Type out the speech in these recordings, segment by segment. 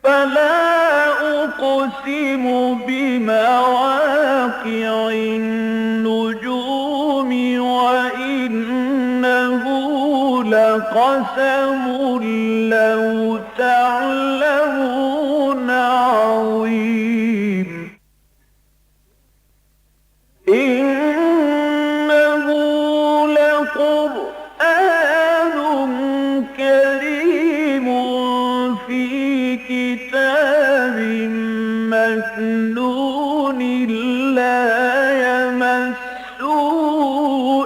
فلا أقسم بمواقع النجوم وإنه لقسم لو تعلمون عظيم إنه لقرآن كريم في كتاب مكنون لا يمسه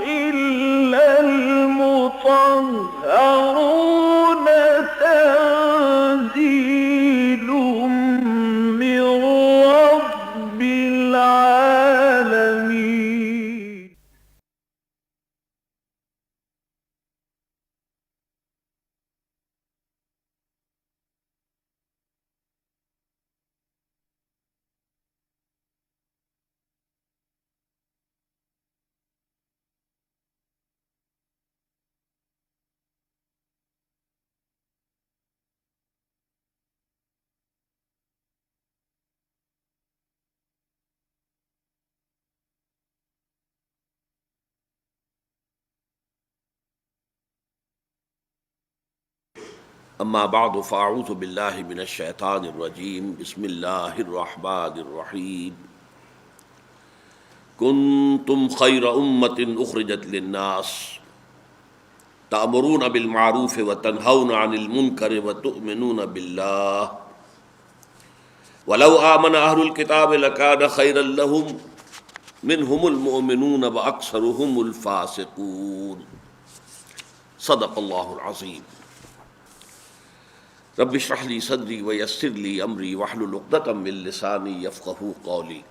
إلا المطهرون تنزيل من رب العالمين. اما بعد فاعوذ باللہ من الشیطان الرجیم بسم اللہ الرحمن الرحیم کنتم خیر امۃ اخرجت للناس تأمرون بالمعروف وتنہون عن المنکر وتؤمنون باللہ ولو آمن اہل الکتاب لکان خیرا لہم منہم المؤمنون واکثرہم الفاسقون. صدق اللہ العظیم. رب اشرح لي صدري ويسر لي امري واحلل عقدة من لساني يفقهوا قولي.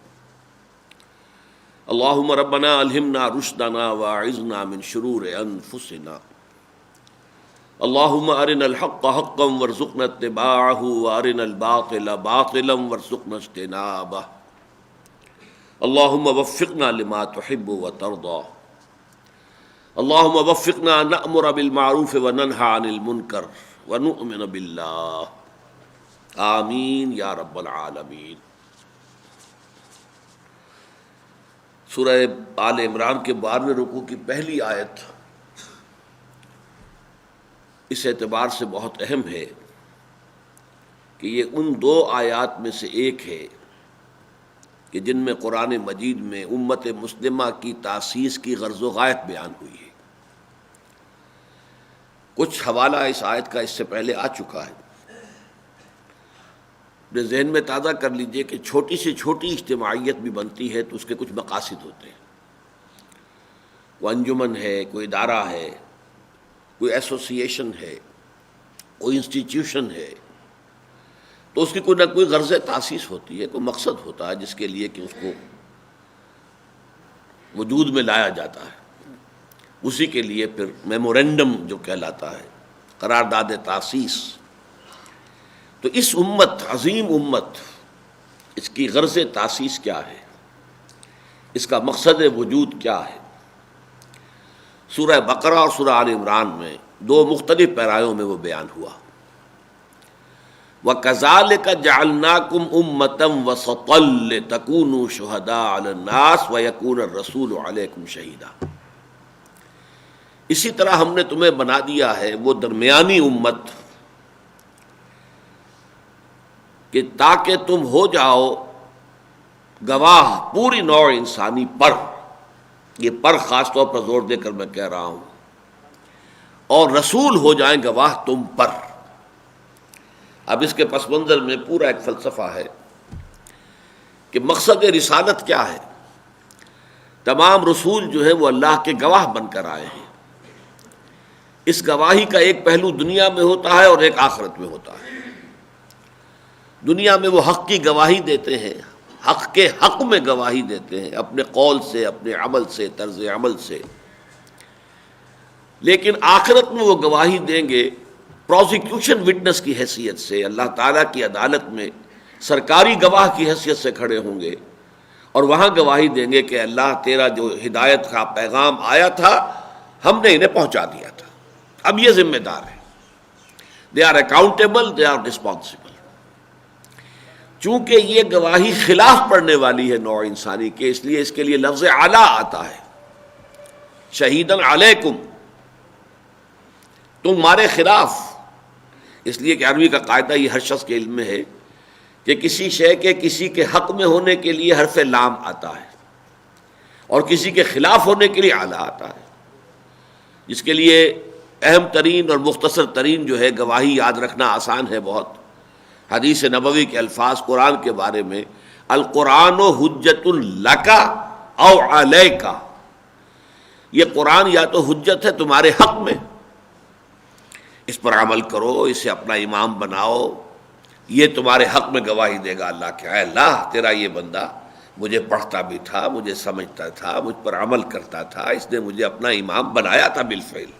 اللهم ربنا الهمنا رشدنا واعذنا من شرور انفسنا. اللهم ارنا الحق حقا وارزقنا اتباعه وارنا الباطل باطلا وارزقنا اجتنابه. اللهم وفقنا لما تحب وترضى. اللهم وفقنا ان نأمر بالمعروف وننهى عن المنکر ونؤمن باللہ آمین یا رب العالمین. سورہ آل عمران کے 12ویں رکوع کی پہلی آیت اس اعتبار سے بہت اہم ہے کہ یہ ان دو آیات میں سے ایک ہے کہ جن میں قرآن مجید میں امت مسلمہ کی تاسیس کی غرض و غایت بیان ہوئی ہے. کچھ حوالہ اس آیت کا اس سے پہلے آ چکا ہے. اپنے ذہن میں تازہ کر لیجئے کہ چھوٹی سے چھوٹی اجتماعیت بھی بنتی ہے تو اس کے کچھ مقاصد ہوتے ہیں. کوئی انجمن ہے، کوئی ادارہ ہے، کوئی ایسوسیشن ہے، کوئی انسٹیٹیوشن ہے، تو اس کی کوئی نہ کوئی غرض تاسیس ہوتی ہے، کوئی مقصد ہوتا ہے جس کے لیے کہ اس کو وجود میں لایا جاتا ہے. اسی کے لیے پھر میمورینڈم جو کہلاتا ہے، قرارداد تاسیس. تو اس امت، عظیم امت، اس کی غرض تاسیس کیا ہے، اس کا مقصد وجود کیا ہے، سورہ بقرہ اور سورہ آل عمران میں دو مختلف پیرایوں میں وہ بیان ہوا. وَكَذَلِكَ جَعَلْنَاكُمْ أُمَّةً وَسَطًا لِتَكُونُوا شُهَدَاءَ عَلَى النَّاسِ وَيَكُونَ الرَّسُولُ عَلَيْكُمْ شَهِيدًا. اسی طرح ہم نے تمہیں بنا دیا ہے وہ درمیانی امت کہ تاکہ تم ہو جاؤ گواہ پوری نوع انسانی پر. یہ پر خاص طور پر زور دے کر میں کہہ رہا ہوں. اور رسول ہو جائیں گواہ تم پر. اب اس کے پس منظر میں پورا ایک فلسفہ ہے کہ مقصد رسالت کیا ہے. تمام رسول جو ہیں وہ اللہ کے گواہ بن کر آئے ہیں. اس گواہی کا ایک پہلو دنیا میں ہوتا ہے اور ایک آخرت میں ہوتا ہے. دنیا میں وہ حق کی گواہی دیتے ہیں، حق کے حق میں گواہی دیتے ہیں، اپنے قول سے، اپنے عمل سے، طرز عمل سے. لیکن آخرت میں وہ گواہی دیں گے پروسیکیوشن وٹنس کی حیثیت سے. اللہ تعالیٰ کی عدالت میں سرکاری گواہ کی حیثیت سے کھڑے ہوں گے اور وہاں گواہی دیں گے کہ اللہ تیرا جو ہدایت کا پیغام آیا تھا ہم نے انہیں پہنچا دیا تھا. اب یہ ذمہ دار ہے. They are accountable, they are responsible. چونکہ یہ گواہی خلاف پڑنے والی ہے نوع انسانی کے، اس لیے اس کے لیے لفظ علی آتا ہے، شہیدن علیکم، تمہارے خلاف. اس لیے کہ عربی کا قاعدہ یہ ہر شخص کے علم میں ہے کہ کسی شے کے کسی کے حق میں ہونے کے لیے حرف لام آتا ہے اور کسی کے خلاف ہونے کے لیے اعلی آتا ہے، جس کے لیے اہم ترین اور مختصر ترین جو ہے گواہی یاد رکھنا آسان ہے بہت. حدیث نبوی کے الفاظ قرآن کے بارے میں، القرآن حجت لک او علیک، یہ قرآن یا تو حجت ہے تمہارے حق میں، اس پر عمل کرو، اسے اپنا امام بناؤ، یہ تمہارے حق میں گواہی دے گا اللہ کہ اے اللہ تیرا یہ بندہ مجھے پڑھتا بھی تھا، مجھے سمجھتا تھا، مجھ پر عمل کرتا تھا، اس نے مجھے اپنا امام بنایا تھا بالفعل.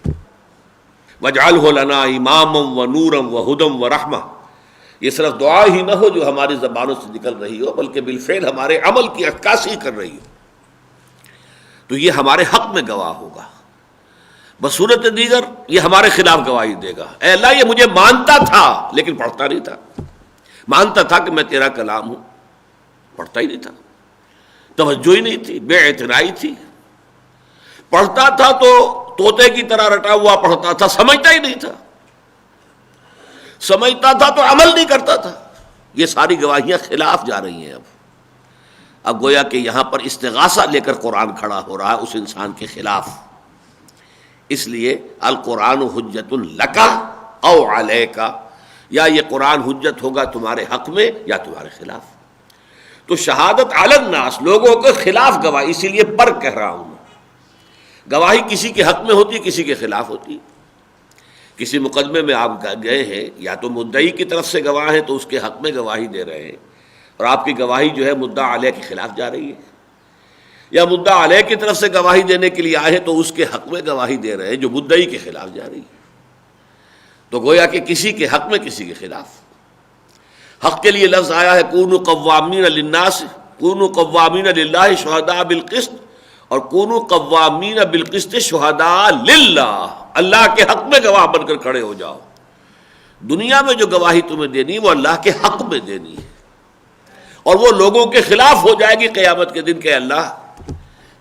وَاجْعَلْهُ لَنَا إِمَامًا وَنُورًا وَهُدًى وَرَحْمَةً، یہ صرف دعا ہی نہ ہو جو ہماری زبانوں سے نکل رہی ہو، بلکہ بالفعل ہمارے عمل کی عکاسی کر رہی ہو، تو یہ ہمارے حق میں گواہ ہوگا. بصورت دیگر یہ ہمارے خلاف گواہی دے گا، اے اللہ یہ مجھے مانتا تھا لیکن پڑھتا نہیں تھا، مانتا تھا کہ میں تیرا کلام ہوں، پڑھتا ہی نہیں تھا، توجہ ہی نہیں تھی، بے اعتنائی تھی، پڑھتا تھا تو طوطے کی طرح رٹا ہوا پڑھتا تھا، سمجھتا ہی نہیں تھا، سمجھتا تھا تو عمل نہیں کرتا تھا. یہ ساری گواہیاں خلاف جا رہی ہیں. اب گویا کہ یہاں پر استغاثہ لے کر قرآن کھڑا ہو رہا ہے اس انسان کے خلاف. اس لیے القرآن حجت لک او علیک، یا یہ قرآن حجت ہوگا تمہارے حق میں یا تمہارے خلاف. تو شہادت علی الناس، لوگوں کے خلاف گواہی، اسی لیے پر کہہ رہا ہوں میں، گواہی کسی کے حق میں ہوتی ہے کسی کے خلاف ہوتی ہے. کسی مقدمے میں آپ گئے ہیں، یا تو مدعی کی طرف سے گواہ ہیں تو اس کے حق میں گواہی دے رہے ہیں، اور آپ کی گواہی جو ہے مدعا علیہ کے خلاف جا رہی ہے، یا مدعا علیہ کی طرف سے گواہی دینے کے لیے آئے ہیں تو اس کے حق میں گواہی دے رہے ہیں جو مدعی کے خلاف جا رہی ہے. تو گویا کہ کسی کے حق میں کسی کے خلاف. حق کے لیے لفظ آیا ہے کونوا قوامین للناس، کونوا قوامین للہ شہداء بالقسط، اور کونوا قوامین بالقسط شہداء للہ، اللہ کے حق میں گواہ بن کر کھڑے ہو جاؤ. دنیا میں جو گواہی تمہیں دینی وہ اللہ کے حق میں دینی ہے، اور وہ لوگوں کے خلاف ہو جائے گی قیامت کے دن کہ اللہ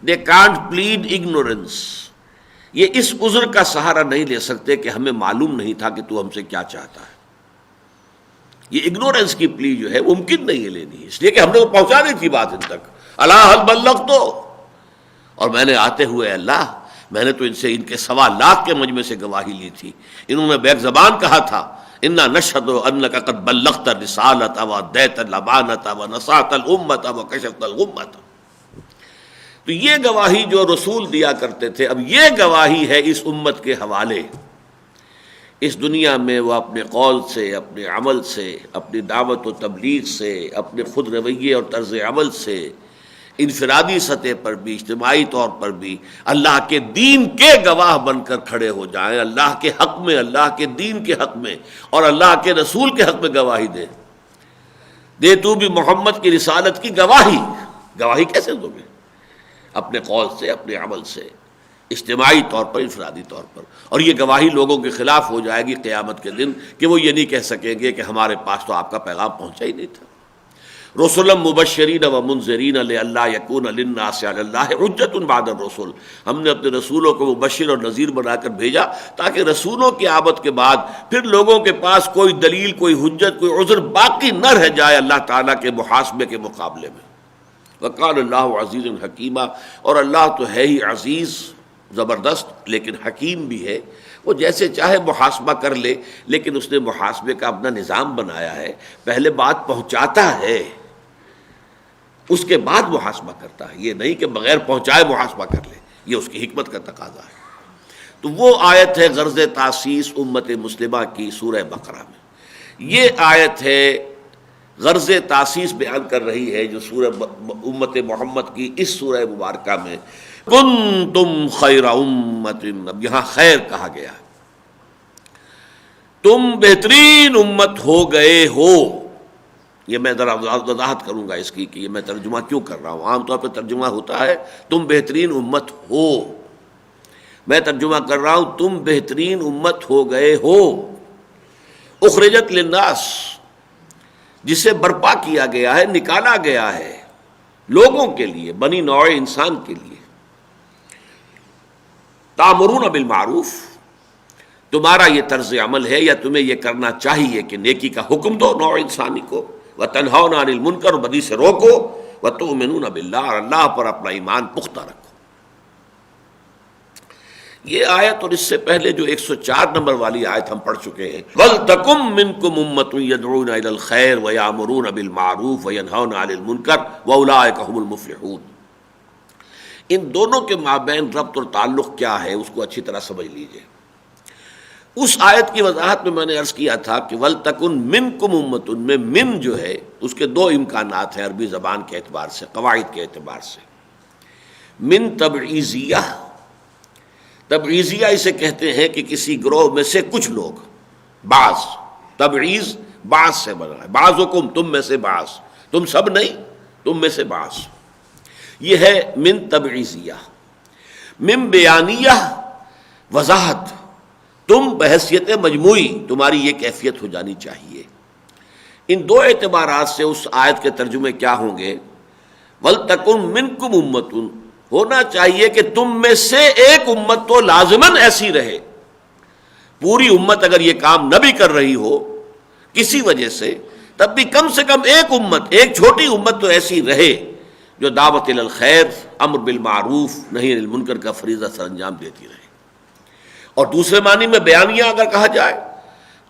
they can't plead ignorance، یہ اس عذر کا سہارا نہیں لے سکتے کہ ہمیں معلوم نہیں تھا کہ تو ہم سے کیا چاہتا ہے. یہ اگنورنس کی پلی جو ہے ممکن نہیں ہے لینی، اس لیے کہ ہم نے تو پہنچانی تھی بات ان تک. اللہ حل بلغت، اور میں نے آتے ہوئے اللہ میں نے تو ان سے ان کے 1.25 لاکھ کے مجمع سے گواہی لی تھی. انہوں نے بیک زبان کہا تھا انا نشهد انک قد بلغت الرسالۃ وادیت الامانۃ ونصحت الامۃ وکشفت الغمۃ. تو یہ گواہی جو رسول دیا کرتے تھے، اب یہ گواہی ہے اس امت کے حوالے. اس دنیا میں وہ اپنے قول سے، اپنے عمل سے، اپنی دعوت و تبلیغ سے، اپنے خود رویے اور طرز عمل سے، انفرادی سطح پر بھی اجتماعی طور پر بھی اللہ کے دین کے گواہ بن کر کھڑے ہو جائیں، اللہ کے حق میں، اللہ کے دین کے حق میں اور اللہ کے رسول کے حق میں گواہی دے تو بھی محمد کی رسالت کی گواہی کیسے دو گے؟ اپنے قول سے، اپنے عمل سے، اجتماعی طور پر، انفرادی طور پر. اور یہ گواہی لوگوں کے خلاف ہو جائے گی قیامت کے دن کہ وہ یہ نہیں کہہ سکیں گے کہ ہمارے پاس تو آپ کا پیغام پہنچا ہی نہیں تھا. رسلا مبشرین و منذرین لئلا یکون للناس علی اللہ حجۃ بعد الرسل، ہم نے اپنے رسولوں کو مبشر اور نذیر بنا کر بھیجا تاکہ رسولوں کی آمد کے بعد پھر لوگوں کے پاس کوئی دلیل، کوئی حجت، کوئی عذر باقی نہ رہ جائے اللہ تعالیٰ کے محاسبے کے مقابلے میں. وقال اللہ عزیز حکیمہ، اور اللہ تو ہے ہی عزیز زبردست لیکن حکیم بھی ہے. وہ جیسے چاہے محاسبہ کر لے، لیکن اس نے محاسبے کا اپنا نظام بنایا ہے. پہلے بات پہنچاتا ہے، اس کے بعد محاسبہ کرتا ہے، یہ نہیں کہ بغیر پہنچائے محاسبہ کر لے. یہ اس کی حکمت کا تقاضا ہے. تو وہ آیت ہے غرض تاسیس امت مسلمہ کی سورہ بقرہ میں. یہ آیت ہے غرض تاسیس بیان کر رہی ہے جو سورہ امت محمد کی اس سورہ مبارکہ میں کنتم خیر امت، اب یہاں خیر کہا گیا، تم بہترین امت ہو گئے ہو. یہ میں ذرا وضاحت کروں گا اس کی کہ یہ میں ترجمہ کیوں کر رہا ہوں. عام طور پہ ترجمہ ہوتا ہے تم بہترین امت ہو، میں ترجمہ کر رہا ہوں تم بہترین امت ہو گئے ہو. اخرجت للناس، جسے برپا کیا گیا ہے، نکالا گیا ہے لوگوں کے لیے، بنی نوع انسان کے لیے. تامرون بالمعروف، تمہارا یہ طرز عمل ہے یا تمہیں یہ کرنا چاہیے کہ نیکی کا حکم دو نوع انسانی کو، وتنہون عن المنکر، اور بدی سے روکو، وتؤمنون باللہ، اور اللہ پر اپنا ایمان پختہ رکھو. یہ آیت اور اس سے پہلے جو 104 نمبر والی آیت ہم پڑھ چکے ہیں، وَلْتَكُن مِّنكُمْ أُمَّةٌ يَدْعُونَ إِلَى الْخَيْرِ وَيَأْمُرُونَ بِالْمَعْرُوفِ وَيَنْهَوْنَ عَنِ الْمُنكَرِ وَأُولَٰئِكَ هُمُ الْمُفْلِحُونَ. ان دونوں کے مابین ربط اور تعلق کیا ہے اس کو اچھی طرح سمجھ لیجئے. اس آیت کی وضاحت میں میں نے عرض کیا تھا کہ وَلْتَكُن مِّنكُمْ أُمَّةٌ میں من جو ہے اس کے دو امکانات ہیں عربی زبان کے اعتبار سے، قواعد کے اعتبار سے. من تبعیضیہ، تبعیضیہ اسے کہتے ہیں کہ کسی گروہ میں سے کچھ لوگ، بعض، تبعیض بعض سے بنا ہے، بعضکم، تم میں سے بعض، تم سب نہیں، تم میں سے بعض. یہ ہے من تبعیضیہ. من بیانیہ، وضاحت، تم بحیثیت مجموعی تمہاری یہ کیفیت ہو جانی چاہیے. ان دو اعتبارات سے اس آیت کے ترجمے کیا ہوں گے؟ وَلْتَكُن مِّنكُمْ أُمَّةٌ، ہونا چاہیے کہ تم میں سے ایک امت تو لازماً ایسی رہے. پوری امت اگر یہ کام نہ بھی کر رہی ہو کسی وجہ سے، تب بھی کم سے کم ایک امت، ایک چھوٹی امت تو ایسی رہے جو دعوت الی الخیر، امر بالمعروف، نہی عن المنکر کا فریضہ سر انجام دیتی رہے. اور دوسرے معنی میں بیانیہ اگر کہا جائے،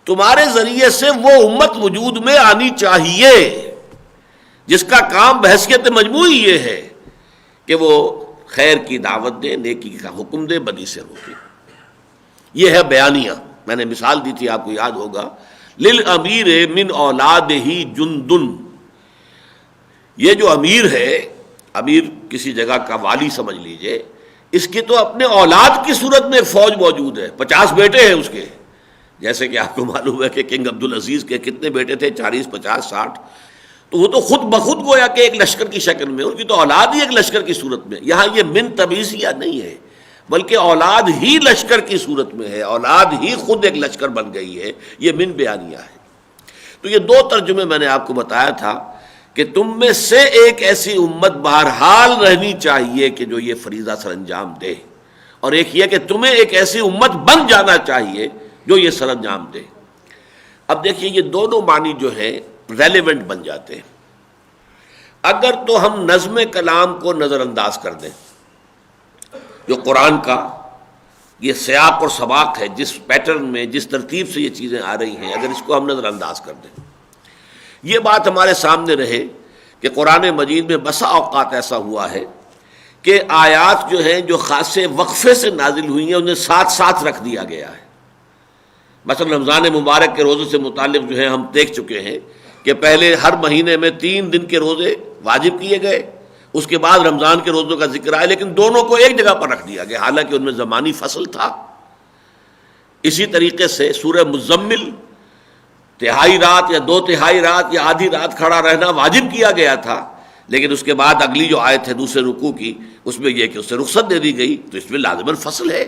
تمہارے ذریعے سے وہ امت وجود میں آنی چاہیے جس کا کام بحیثیت مجموعی یہ ہے کہ وہ خیر کی دعوت دے، نیکی کا حکم دے، بدی سے روکے. یہ ہے بیانیہ. میں نے مثال دی تھی، آپ کو یاد ہوگا، للامیر من اولادہ جندن. یہ جو امیر ہے، امیر کسی جگہ کا والی سمجھ لیجئے، اس کی تو اپنے اولاد کی صورت میں فوج موجود ہے. 50 بیٹے ہیں اس کے، جیسے کہ آپ کو معلوم ہے کہ کنگ عبدالعزیز کے کتنے بیٹے تھے، 40، 50، 60. تو وہ تو خود بخود گویا کہ ایک لشکر کی شکل میں، ان کی تو اولاد ہی ایک لشکر کی صورت میں. یہاں یہ من تبعیضیہ نہیں ہے، بلکہ اولاد ہی لشکر کی صورت میں ہے، اولاد ہی خود ایک لشکر بن گئی ہے. یہ من بیانیہ ہے. تو یہ دو ترجمے میں نے آپ کو بتایا تھا کہ تم میں سے ایک ایسی امت بہرحال رہنی چاہیے کہ جو یہ فریضہ سر انجام دے، اور ایک یہ کہ تمہیں ایک ایسی امت بن جانا چاہیے جو یہ سر انجام دے. اب دیکھیے یہ دونوں معنی جو ہیں ریلیونٹ بن جاتے ہیں. اگر تو ہم نظم کلام کو نظر انداز کر دیں، جو قرآن کا یہ سیاق اور سباق ہے، جس پیٹرن میں، جس ترتیب سے یہ چیزیں آ رہی ہیں، اگر اس کو ہم نظر انداز کر دیں، یہ بات ہمارے سامنے رہے کہ قرآن مجید میں بسا اوقات ایسا ہوا ہے کہ آیات جو ہیں جو خاصے وقفے سے نازل ہوئی ہیں انہیں ساتھ ساتھ رکھ دیا گیا ہے. مثلا رمضان مبارک کے روزے سے متعلق جو ہے ہم دیکھ چکے ہیں کہ پہلے ہر مہینے میں 3 دن کے روزے واجب کیے گئے، اس کے بعد رمضان کے روزوں کا ذکر آیا، لیکن دونوں کو ایک جگہ پر رکھ دیا گیا، حالانکہ ان میں زمانی فصل تھا. اسی طریقے سے سورہ مزمل تہائی رات یا 2/3 رات یا آدھی رات کھڑا رہنا واجب کیا گیا تھا، لیکن اس کے بعد اگلی جو آیت ہے دوسرے رکوع کی، اس میں یہ کہ اس سے رخصت دے دی گئی. تو اس میں لازماً فصل ہے،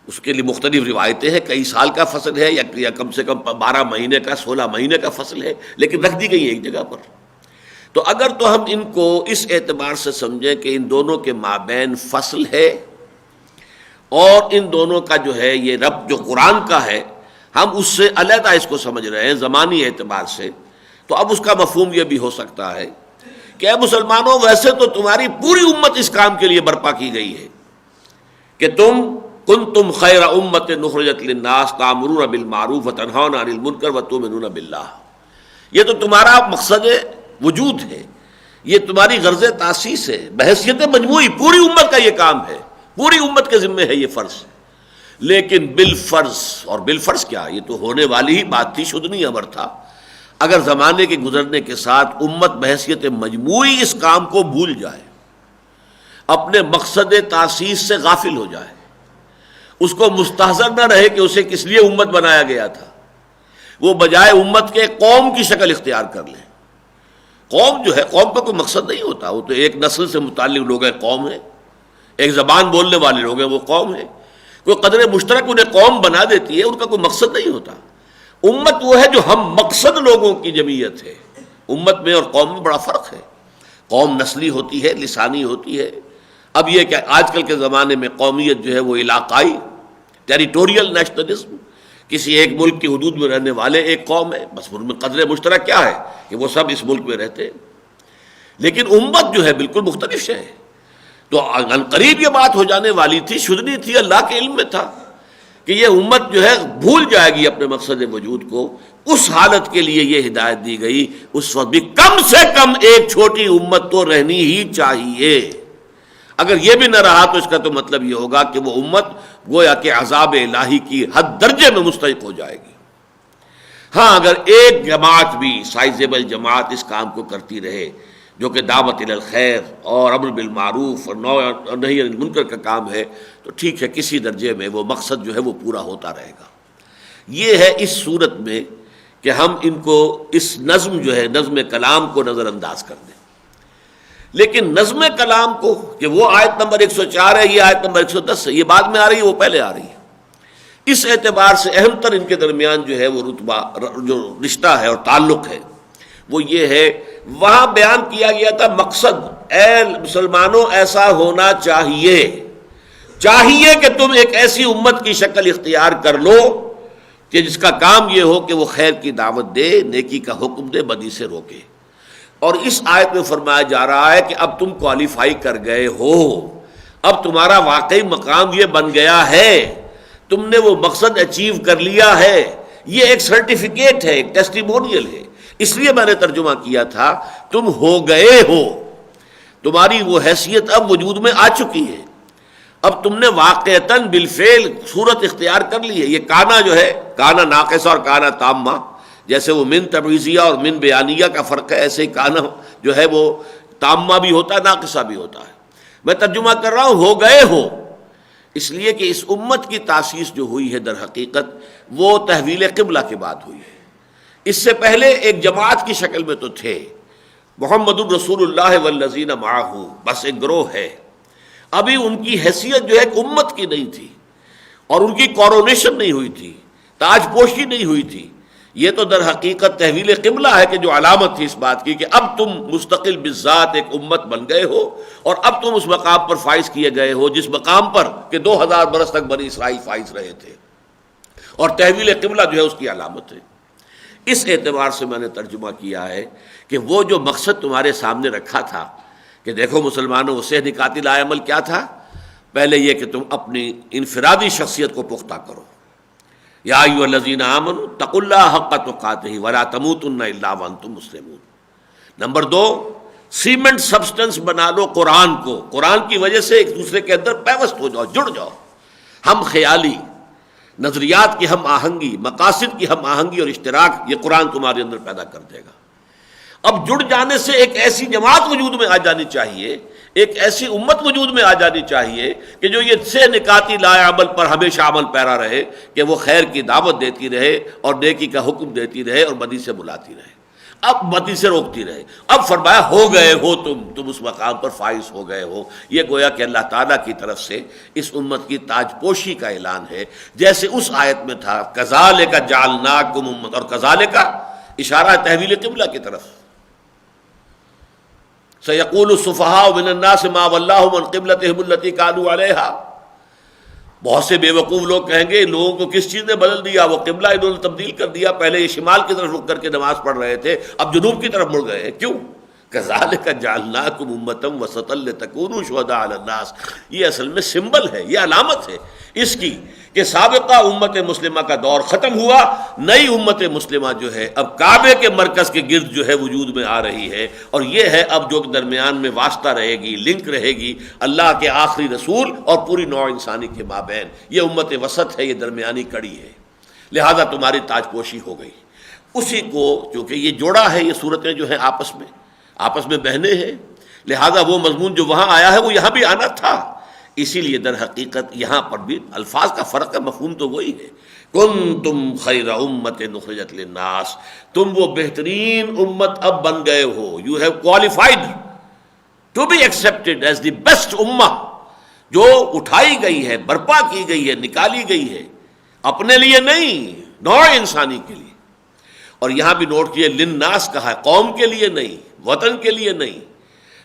اس کے لیے مختلف روایتیں ہیں، کئی سال کا فصل ہے یا کم سے کم 12 مہینے کا، 16 مہینے کا فصل ہے، لیکن رکھ دی گئی ایک جگہ پر. تو اگر تو ہم ان کو اس اعتبار سے سمجھیں کہ ان دونوں کے مابین فصل ہے اور ان دونوں کا جو ہے یہ ربط جو قرآن کا ہے، ہم اس سے علیحدہ اس کو سمجھ رہے ہیں زمانی اعتبار سے، تو اب اس کا مفہوم یہ بھی ہو سکتا ہے کہ اے مسلمانوں، ویسے تو تمہاری پوری امت اس کام کے لیے برپا کی گئی ہے کہ تم کنتم خیر امت اخرجت للناس تأمرون بالمعروف وتنہون عن المنکر وتؤمنون باللہ. یہ تو تمہارا مقصد وجود ہے، یہ تمہاری غرض تاسیس ہے، بحیثیت مجموعی پوری امت کا یہ کام ہے، پوری امت کے ذمے ہے یہ فرض. لیکن بالفرض، اور بالفرض کیا، یہ تو ہونے والی ہی بات تھی، شدنی امر تھا، اگر زمانے کے گزرنے کے ساتھ امت بحیثیت مجموعی اس کام کو بھول جائے، اپنے مقصد تاسیس سے غافل ہو جائے، اس کو مستحضر نہ رہے کہ اسے کس لیے امت بنایا گیا تھا، وہ بجائے امت کے قوم کی شکل اختیار کر لے. قوم جو ہے، قوم کا کوئی مقصد نہیں ہوتا، وہ تو ایک نسل سے متعلق لوگ ہیں، قوم ہے، ایک زبان بولنے والے لوگ ہیں، وہ قوم ہے. کوئی قدر مشترک انہیں قوم بنا دیتی ہے، ان کا کوئی مقصد نہیں ہوتا. امت وہ ہے جو ہم مقصد لوگوں کی جمعیت ہے. امت میں اور قوم میں بڑا فرق ہے. قوم نسلی ہوتی ہے، لسانی ہوتی ہے. اب یہ کہ آج کل کے زمانے میں قومیت جو ہے وہ علاقائی ٹیریٹوریل نیشنلزم، کسی ایک ملک کی حدود میں رہنے والے ایک قوم ہے، بس ان میں قدر مشترک کیا ہے کہ وہ سب اس ملک میں رہتے ہیں. لیکن امت جو ہے بالکل مختلف ہے. تو عنقریب یہ بات ہو جانے والی تھی، شدنی تھی، اللہ کے علم میں تھا کہ یہ امت جو ہے بھول جائے گی اپنے مقصد وجود کو. اس حالت کے لیے یہ ہدایت دی گئی اس وقت بھی کم سے کم ایک چھوٹی امت تو رہنی ہی چاہیے. اگر یہ بھی نہ رہا تو اس کا تو مطلب یہ ہوگا کہ وہ امت گویا کہ عذاب الہی کی حد درجے میں مستحق ہو جائے گی. ہاں اگر ایک جماعت بھی سائزیبل جماعت اس کام کو کرتی رہے جو کہ دعوت الی الخیر اور امر بالمعروف اور نہی عن المنکر کا کام ہے، تو ٹھیک ہے، کسی درجے میں وہ مقصد جو ہے وہ پورا ہوتا رہے گا. یہ ہے اس صورت میں کہ ہم ان کو اس نظم جو ہے نظم کلام کو نظر انداز کر دیں. لیکن نظم کلام کو کہ وہ آیت نمبر 104 ہے، یہ آیت نمبر 110 ہے، یہ بعد میں آ رہی ہے، وہ پہلے آ رہی ہے. اس اعتبار سے اہم تر ان کے درمیان جو ہے وہ رتبہ جو رشتہ ہے اور تعلق ہے وہ یہ ہے، وہاں بیان کیا گیا تھا مقصد، اے مسلمانوں ایسا ہونا چاہیے کہ تم ایک ایسی امت کی شکل اختیار کر لو کہ جس کا کام یہ ہو کہ وہ خیر کی دعوت دے، نیکی کا حکم دے، بدی سے روکے. اور اس آیت میں فرمایا جا رہا ہے کہ اب تم کوالیفائی کر گئے ہو، اب تمہارا واقعی مقام یہ بن گیا ہے، تم نے وہ مقصد اچیو کر لیا ہے. یہ ایک سرٹیفکیٹ ہے، ایک ٹیسٹیمونیل ہے. اس لیے میں نے ترجمہ کیا تھا تم ہو گئے ہو، تمہاری وہ حیثیت اب وجود میں آ چکی ہے، اب تم نے واقعتاً بالفعل صورت اختیار کر لی ہے. یہ کانا جو ہے، کانا ناقصہ اور کانا تامہ، جیسے وہ من تبعیضیہ اور من بیانیہ کا فرق ہے، ایسے ہی کانا جو ہے وہ تامہ بھی ہوتا ہے، ناقصہ بھی ہوتا ہے. میں ترجمہ کر رہا ہوں ہو گئے ہو، اس لیے کہ اس امت کی تاسیس جو ہوئی ہے در حقیقت وہ تحویل قبلہ کے بعد ہوئی ہے. اس سے پہلے ایک جماعت کی شکل میں تو تھے، محمد الرسول اللہ والذین معہ، بس ایک گروہ ہے. ابھی ان کی حیثیت جو ہے ایک امت کی نہیں تھی، اور ان کی کورونیشن نہیں ہوئی تھی، تاج پوشی نہیں ہوئی تھی. یہ تو در حقیقت تحویل قبلہ ہے کہ جو علامت تھی اس بات کی کہ اب تم مستقل بالذات ایک امت بن گئے ہو، اور اب تم اس مقام پر فائز کیے گئے ہو جس مقام پر کہ 2000 برس تک بنی اسرائیل فائز رہے تھے، اور تحویل قبلہ جو ہے اس کی علامت ہے. اس اعتبار سے میں نے ترجمہ کیا ہے کہ وہ جو مقصد تمہارے سامنے رکھا تھا کہ دیکھو مسلمانوں، اسے نکات لا عمل کیا تھا؟ پہلے یہ کہ تم اپنی انفرادی شخصیت کو پختہ کرو. یا ایھا الذین آمنوا اتقوا اللہ حق تقاتہ ولا تموتن الا وانتم مسلمون. نمبر 2، سیمنٹ سبسٹنس بنا لو قرآن کو، قرآن کی وجہ سے ایک دوسرے کے اندر پیوست ہو جاؤ، جڑ جاؤ. ہم خیالی، نظریات کی ہم آہنگی، مقاصد کی ہم آہنگی اور اشتراک یہ قرآن تمہارے اندر پیدا کر دے گا. اب جڑ جانے سے ایک ایسی جماعت وجود میں آ جانی چاہیے، ایک ایسی امت وجود میں آ جانی چاہیے کہ جو یہ سے نکاتی لا عمل پر ہمیشہ عمل پیرا رہے، کہ وہ خیر کی دعوت دیتی رہے اور نیکی کا حکم دیتی رہے اور بدی سے بلاتی رہے، اب بدی سے روکتی رہے. اب فرمایا ہو گئے ہو تم اس مقام پر فائز ہو گئے ہو. یہ گویا کہ اللہ تعالیٰ کی طرف سے اس امت کی تاج پوشی کا اعلان ہے، جیسے اس آیت میں تھا کذالک جعلناکم امۃ، اور کذالک اشارہ تحویل قبلہ کی طرف. سیقول السفہاء من الناس ما ولاھم عن قبلتہم التی کانوا علیہا. بہت سے بے وقوف لوگ کہیں گے لوگوں کو کس چیز نے بدل دیا، وہ قبلہ انہوں نے تبدیل کر دیا، پہلے یہ شمال کی طرف رک کر کے نماز پڑھ رہے تھے، اب جنوب کی طرف مڑ گئے ہیں. کیوں؟ کذالک جعلناکم امۃ وسطا لتکونوا شہداء علی الناس. یہ اصل میں سمبل ہے، یہ علامت ہے اس کی کہ سابقہ امت مسلمہ کا دور ختم ہوا، نئی امت مسلمہ جو ہے اب کعبے کے مرکز کے گرد جو ہے وجود میں آ رہی ہے. اور یہ ہے اب جو درمیان میں واسطہ رہے گی، لنک رہے گی اللہ کے آخری رسول اور پوری نوع انسانی کے مابین. یہ امت وسط ہے، یہ درمیانی کڑی ہے، لہذا تمہاری تاج پوشی ہو گئی. اسی کو چونکہ یہ جوڑا ہے، یہ صورتیں جو ہیں آپس میں بہنے ہیں، لہذا وہ مضمون جو وہاں آیا ہے وہ یہاں بھی آنا تھا. اسی لیے در حقیقت یہاں پر بھی الفاظ کا فرق ہے، مفہوم تو وہی ہے. کنتم خیر امت اخرجت للناس، تم وہ بہترین امت اب بن گئے ہو. You have qualified to be accepted as the best امہ، جو اٹھائی گئی ہے، برپا کی گئی ہے، نکالی گئی ہے، اپنے لیے نہیں، نوع انسانی کے لیے. اور یہاں بھی نوٹ کیے للناس کہا ہے، قوم کے لیے نہیں، وطن کے لیے نہیں.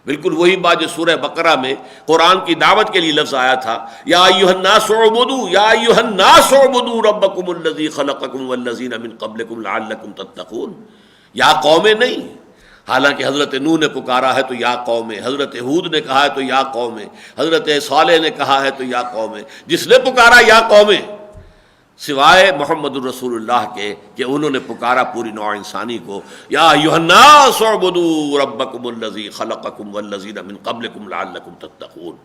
بالکل وہی بات جو سورہ بقرہ میں قرآن کی دعوت کے لیے لفظ آیا تھا، یا ایھا الناس اعبدوا یا ایھا الناس اعبدوا ربکم الذی خلقکم والذین من قبلکم لعلکم تتقون. یا قومیں نہیں، حالانکہ حضرت نوح نے پکارا ہے تو یا قوم ہے، حضرت ہود نے کہا ہے تو یا قوم ہے، حضرت صالح نے کہا ہے تو یا قوم ہے. جس نے پکارا یا قوم ہے سوائے محمد الرسول اللہ کے کہ انہوں نے پکارا پوری نوع انسانی کو، یا ایھا الناس اعبدوا ربکم الذی خلقکم والذین من قبلکم لعلکم تتقون.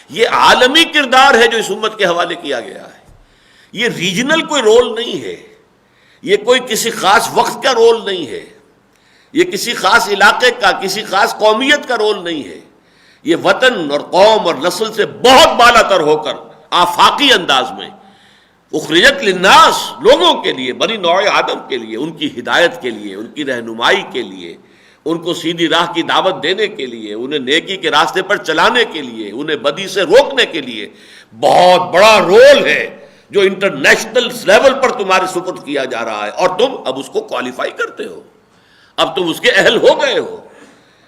یہ عالمی کردار ہے جو اس امت کے حوالے کیا گیا ہے. یہ ریجنل کوئی رول نہیں ہے، یہ کوئی کسی خاص وقت کا رول نہیں ہے، یہ کسی خاص علاقے کا، کسی خاص قومیت کا رول نہیں ہے. یہ وطن اور قوم اور نسل سے بہت بالا تر ہو کر آفاقی انداز میں اخرجت للناس، لوگوں کے لیے، بنی نوع آدم کے لیے، ان کی ہدایت کے لیے، ان کی رہنمائی کے لیے، ان کو سیدھی راہ کی دعوت دینے کے لیے، انہیں نیکی کے راستے پر چلانے کے لیے، انہیں بدی سے روکنے کے لیے بہت بڑا رول ہے جو انٹرنیشنل لیول پر تمہارے سپرد کیا جا رہا ہے. اور تم اب اس کو کوالیفائی کرتے ہو، اب تم اس کے اہل ہو گئے ہو.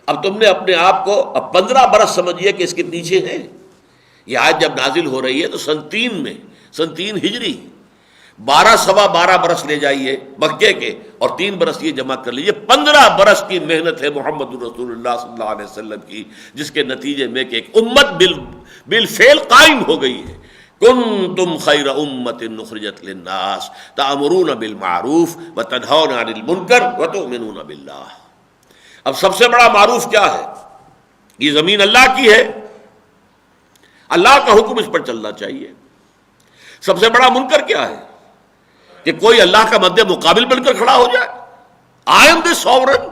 اب تم نے اپنے آپ کو اب 15 برس سمجھیے کہ اس کے پیچھے ہیں. یہ آیت جب نازل ہو رہی ہے تو سن 3 میں، سن 3 ہجری، 12 سوا 12 برس لے جائیے مکے کے اور 3 برس یہ جمع کر لیجیے، 15 برس کی محنت ہے محمد الرسول اللہ صلی اللہ علیہ وسلم کی، جس کے نتیجے میں کہ ایک امت بالفعل قائم ہو گئی ہے. کنتم خیر امت اخرجت للناس تأمرون بالمعروف وتنہون عن المنکر وتؤمنون باللہ. اب سب سے بڑا معروف کیا ہے؟ یہ زمین اللہ کی ہے، اللہ کا حکم اس پر چلنا چاہیے. سب سے بڑا منکر کیا ہے؟ کہ کوئی اللہ کا مد مقابل بن کر کھڑا ہو جائے. I am the sovereign.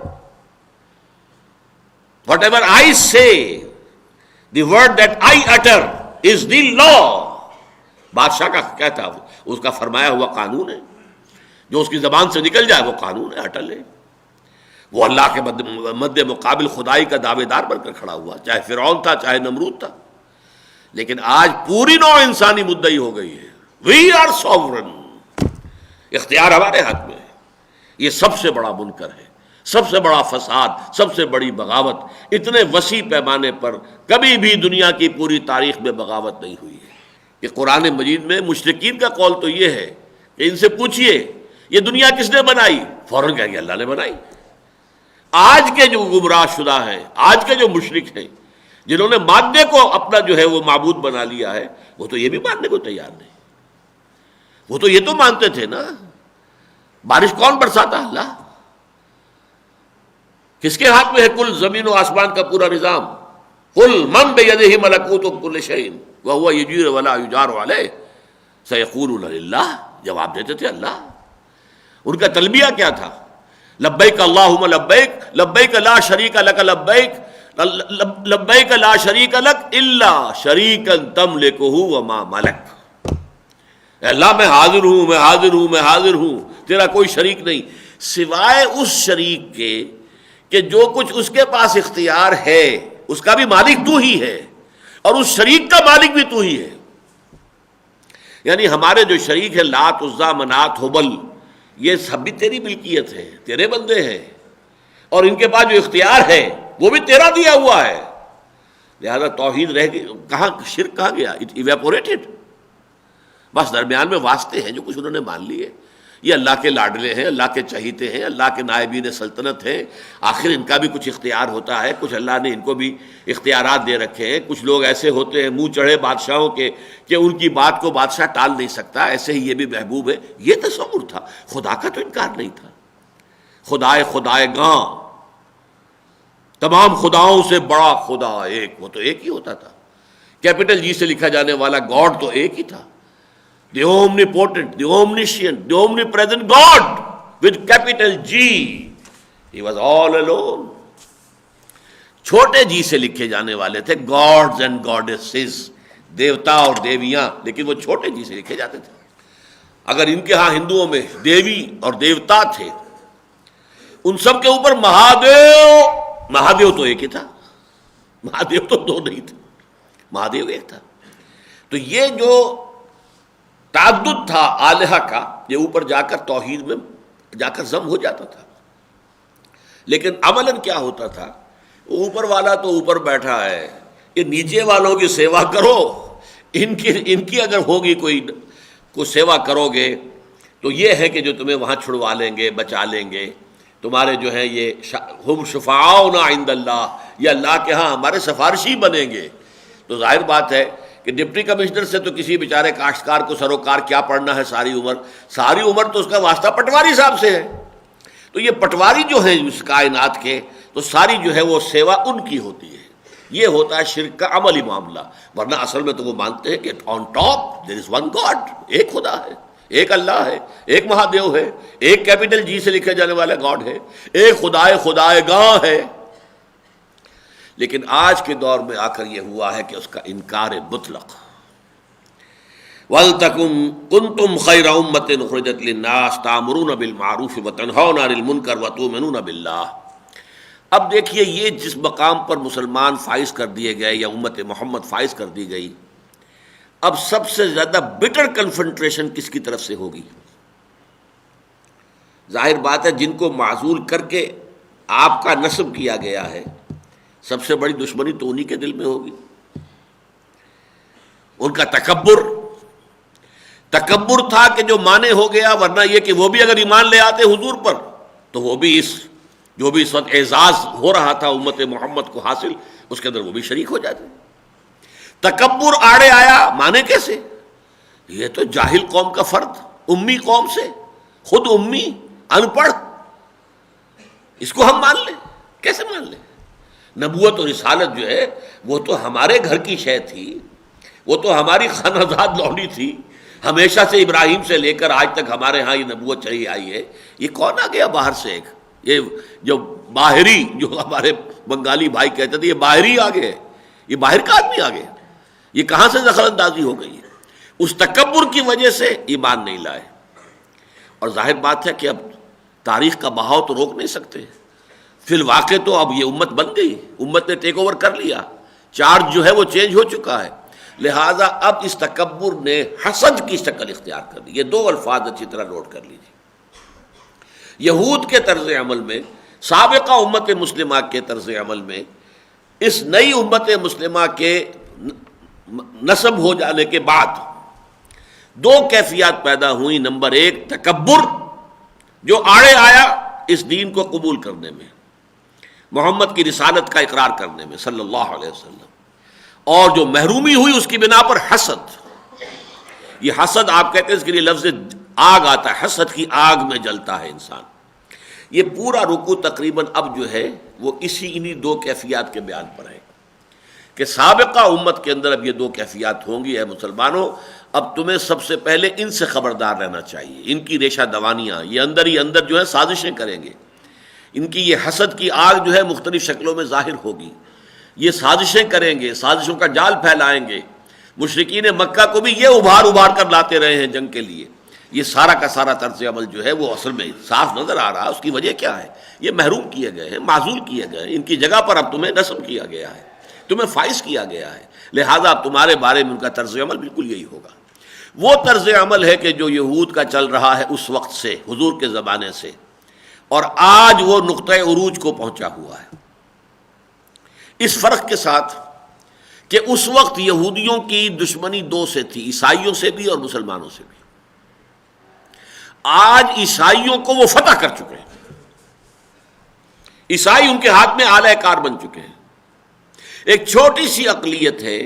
Whatever I say, the word that I utter is the law. بادشاہ کا کیا تھا؟ اس کا فرمایا ہوا قانون ہے، جو اس کی زبان سے نکل جائے وہ قانون ہے، اٹل ہے. وہ اللہ کے مد مقابل خدائی کا دعوے دار بن کر کھڑا ہوا، چاہے فرعون تھا چاہے نمرود تھا. لیکن آج پوری نوع انسانی مدعی ہو گئی ہے، وی آر سوورن، اختیار ہمارے ہاتھ میں ہے. یہ سب سے بڑا منکر ہے، سب سے بڑا فساد، سب سے بڑی بغاوت. اتنے وسیع پیمانے پر کبھی بھی دنیا کی پوری تاریخ میں بغاوت نہیں ہوئی ہے. کہ قرآن مجید میں مشرکین کا قول تو یہ ہے کہ ان سے پوچھئے یہ دنیا کس نے بنائی؟ فوراً کہیں گے اللہ نے بنائی. آج کے جو گمراہ شدہ ہیں، آج کے جو مشرک ہیں، جنہوں نے مادے کو اپنا جو ہے وہ معبود بنا لیا ہے، وہ تو یہ بھی ماننے کو تیار نہیں. وہ تو یہ تو مانتے تھے نا بارش کون برساتا؟ اللہ. کس کے ہاتھ میں ہے کل زمین و آسمان کا پورا نظام؟ قل من بیدہ ملکوت کل شیء وہو یجیر ولا یجار علیہ سیقولون للہ. جواب دیتے تھے اللہ. ان کا تلبیہ کیا تھا؟ لبیک اللہم لبیک، لبیک لا شریک لک لبیک، لبیک لا شریک لک الا شریکا تملکہ وما ملک. اے اللہ میں حاضر ہوں، میں حاضر ہوں، میں حاضر ہوں، تیرا کوئی شریک نہیں سوائے اس شریک کے کہ جو کچھ اس کے پاس اختیار ہے اس کا بھی مالک تو ہی ہے اور اس شریک کا مالک بھی تو ہی ہے. یعنی ہمارے جو شریک ہیں لات، عزیٰ، منات، ہبل، یہ سب بھی تیری ملکیت ہے، تیرے بندے ہیں، اور ان کے پاس جو اختیار ہے وہ بھی تیرا دیا ہوا ہے. لہذا توحید رہ گئی کہاں، شرک کہاں گیا؟ اٹ ایویپوریٹڈ. بس درمیان میں واسطے ہیں جو کچھ انہوں نے مان لیے. یہ اللہ کے لاڈلے ہیں، اللہ کے چہیتے ہیں، اللہ کے نائبین سلطنت ہیں. آخر ان کا بھی کچھ اختیار ہوتا ہے، کچھ اللہ نے ان کو بھی اختیارات دے رکھے ہیں. کچھ لوگ ایسے ہوتے ہیں منہ چڑھے بادشاہوں کے کہ ان کی بات کو بادشاہ ٹال نہیں سکتا. ایسے ہی یہ بھی محبوب ہے. یہ تصور تھا، خدا کا تو انکار نہیں تھا. خدائے گاں، تمام خداؤں سے بڑا خدا ایک، وہ تو ایک ہی ہوتا تھا. کیپٹل جی سے لکھا جانے والا گاڈ تو ایک ہی تھا. The omnipotent, the omniscient, the omnipresent God with capital G. He was all alone. چھوٹے جی سے لکھے جانے والے تھے gods and goddesses، دیوتا اور دیویاں، لیکن وہ چھوٹے جی سے لکھے جاتے تھے. اگر ان کے ہاں ہندوؤں میں دیوی اور دیوتا تھے، ان سب کے اوپر مہادیو تو ایک ہی تھا. مہادیو تو دو نہیں تھے، مہادیو ایک تھا. تو یہ جو تعدد تھا آلہہ کا، یہ اوپر جا کر توحید میں جا کر ضم ہو جاتا تھا. لیکن عملاً کیا ہوتا تھا؟ اوپر والا تو اوپر بیٹھا ہے، یہ نیچے والوں کی سیوا کرو، ان کی اگر ہوگی کوئی سیوا کرو گے تو یہ ہے کہ جو تمہیں وہاں چھڑوا لیں گے، بچا لیں گے. تمہارے جو ہے یہ ہم شفعاؤنا عند اللہ، یہ اللہ کے ہاں ہمارے سفارشی بنیں گے. تو ظاہر بات ہے کہ ڈپٹی کمشنر سے تو کسی بیچارے کاشتکار کو سروکار کیا پڑھنا ہے ساری عمر تو اس کا واسطہ پٹواری صاحب سے ہے. تو یہ پٹواری جو ہے اس کائنات کے، تو ساری جو ہے وہ سیوا ان کی ہوتی ہے. یہ ہوتا ہے شرک کا عملی معاملہ. ورنہ اصل میں تو وہ مانتے ہیں کہ on top there is one God, ایک خدا ہے، ایک اللہ ہے، ایک مہادیو ہے، ایک کیپٹل جی سے لکھے جانے والا گاڈ ہے، ایک خدائے گاں ہے. لیکن آج کے دور میں آ کر یہ ہوا ہے کہ اس کا انکار مطلق. وَلْتَكُنْ كُنْتُمْ خَيْرَ أُمَّةٍ أُخْرِجَتْ لِلنَّاسِ تَأْمُرُونَ بِالْمَعْرُوفِ وَتَنْهَوْنَ عَنِ الْمُنكَرِ وَتُؤْمِنُونَ بِاللَّهِ. اب دیکھیے یہ جس مقام پر مسلمان فائز کر دیے گئے یا امت محمد فائز کر دی گئی، اب سب سے زیادہ بٹر کنفنٹریشن کس کی طرف سے ہوگی؟ ظاہر بات ہے جن کو معزول کر کے آپ کا نسب کیا گیا ہے، سب سے بڑی دشمنی تو انہی کے دل میں ہوگی. ان کا تکبر تھا کہ جو مانے ہو گیا، ورنہ یہ کہ وہ بھی اگر ایمان لے آتے حضور پر تو وہ بھی جو بھی اس وقت اعزاز ہو رہا تھا امت محمد کو حاصل، اس کے اندر وہ بھی شریک ہو جاتے. تکبر آڑے آیا، مانے کیسے؟ یہ تو جاہل قوم کا فرد، امی قوم سے، خود امی، ان پڑھ، اس کو ہم مان لیں؟ کیسے مان لیں؟ نبوت اور رسالت جو ہے وہ تو ہمارے گھر کی شے تھی، وہ تو ہماری خانہ لوڈی تھی، ہمیشہ سے ابراہیم سے لے کر آج تک ہمارے ہاں یہ نبوت چلی آئی ہے. یہ کون آ گیا باہر سے؟ ایک یہ جو باہری، جو ہمارے بنگالی بھائی کہتے تھے یہ باہری آ گئے، یہ باہر کا آدمی آ گیا. یہ کہاں سے دخل اندازی ہو گئی ہے؟ اس تکبر کی وجہ سے ایمان نہیں لائے. اور ظاہر بات ہے کہ اب تاریخ کا بہاؤ تو روک نہیں سکتے. فی الواقع تو اب یہ امت بن گئی، امت نے ٹیک اوور کر لیا، چارج جو ہے وہ چینج ہو چکا ہے. لہٰذا اب اس تکبر نے حسد کی شکل اختیار کر لی. یہ دو الفاظ اچھی طرح نوٹ کر لیجیے. یہود کے طرز عمل میں، سابقہ امت مسلمہ کے طرز عمل میں، اس نئی امت مسلمہ کے نسب ہو جانے کے بعد دو کیفیات پیدا ہوئی. نمبر ایک تکبر، جو آڑے آیا اس دین کو قبول کرنے میں، محمد کی رسالت کا اقرار کرنے میں صلی اللہ علیہ وسلم. اور جو محرومی ہوئی اس کی بنا پر حسد. یہ حسد آپ کہتے ہیں اس کے لیے لفظ آگ آتا ہے، حسد کی آگ میں جلتا ہے انسان. یہ پورا رکوع تقریباً اب جو ہے وہ انہی دو کیفیات کے بیان پر ہے کہ سابقہ امت کے اندر اب یہ دو کیفیات ہوں گی. اے مسلمانوں، اب تمہیں سب سے پہلے ان سے خبردار رہنا چاہیے. ان کی ریشہ دوانیاں یہ اندر ہی اندر جو ہے سازشیں کریں گے. ان کی یہ حسد کی آگ جو ہے مختلف شکلوں میں ظاہر ہوگی. یہ سازشیں کریں گے، سازشوں کا جال پھیلائیں گے. مشرکین مکہ کو بھی یہ ابھار کر لاتے رہے ہیں جنگ کے لیے. یہ سارا کا سارا طرز عمل جو ہے وہ اصل میں صاف نظر آ رہا ہے. اس کی وجہ کیا ہے؟ یہ محروم کیے گئے ہیں، معزول کیے گئے ہیں. ان کی جگہ پر اب تمہیں نصب کیا گیا ہے، تمہیں فائز کیا گیا ہے. لہٰذا اب تمہارے بارے میں ان کا طرز عمل بالکل یہی ہوگا. وہ طرز عمل ہے کہ جو یہود کا چل رہا ہے اس وقت سے، حضور کے زمانے سے، اور آج وہ نقطۂ عروج کو پہنچا ہوا ہے. اس فرق کے ساتھ کہ اس وقت یہودیوں کی دشمنی دو سے تھی، عیسائیوں سے بھی اور مسلمانوں سے بھی. آج عیسائیوں کو وہ فتح کر چکے ہیں. عیسائی ان کے ہاتھ میں آلہ کار بن چکے ہیں. ایک چھوٹی سی اقلیت ہے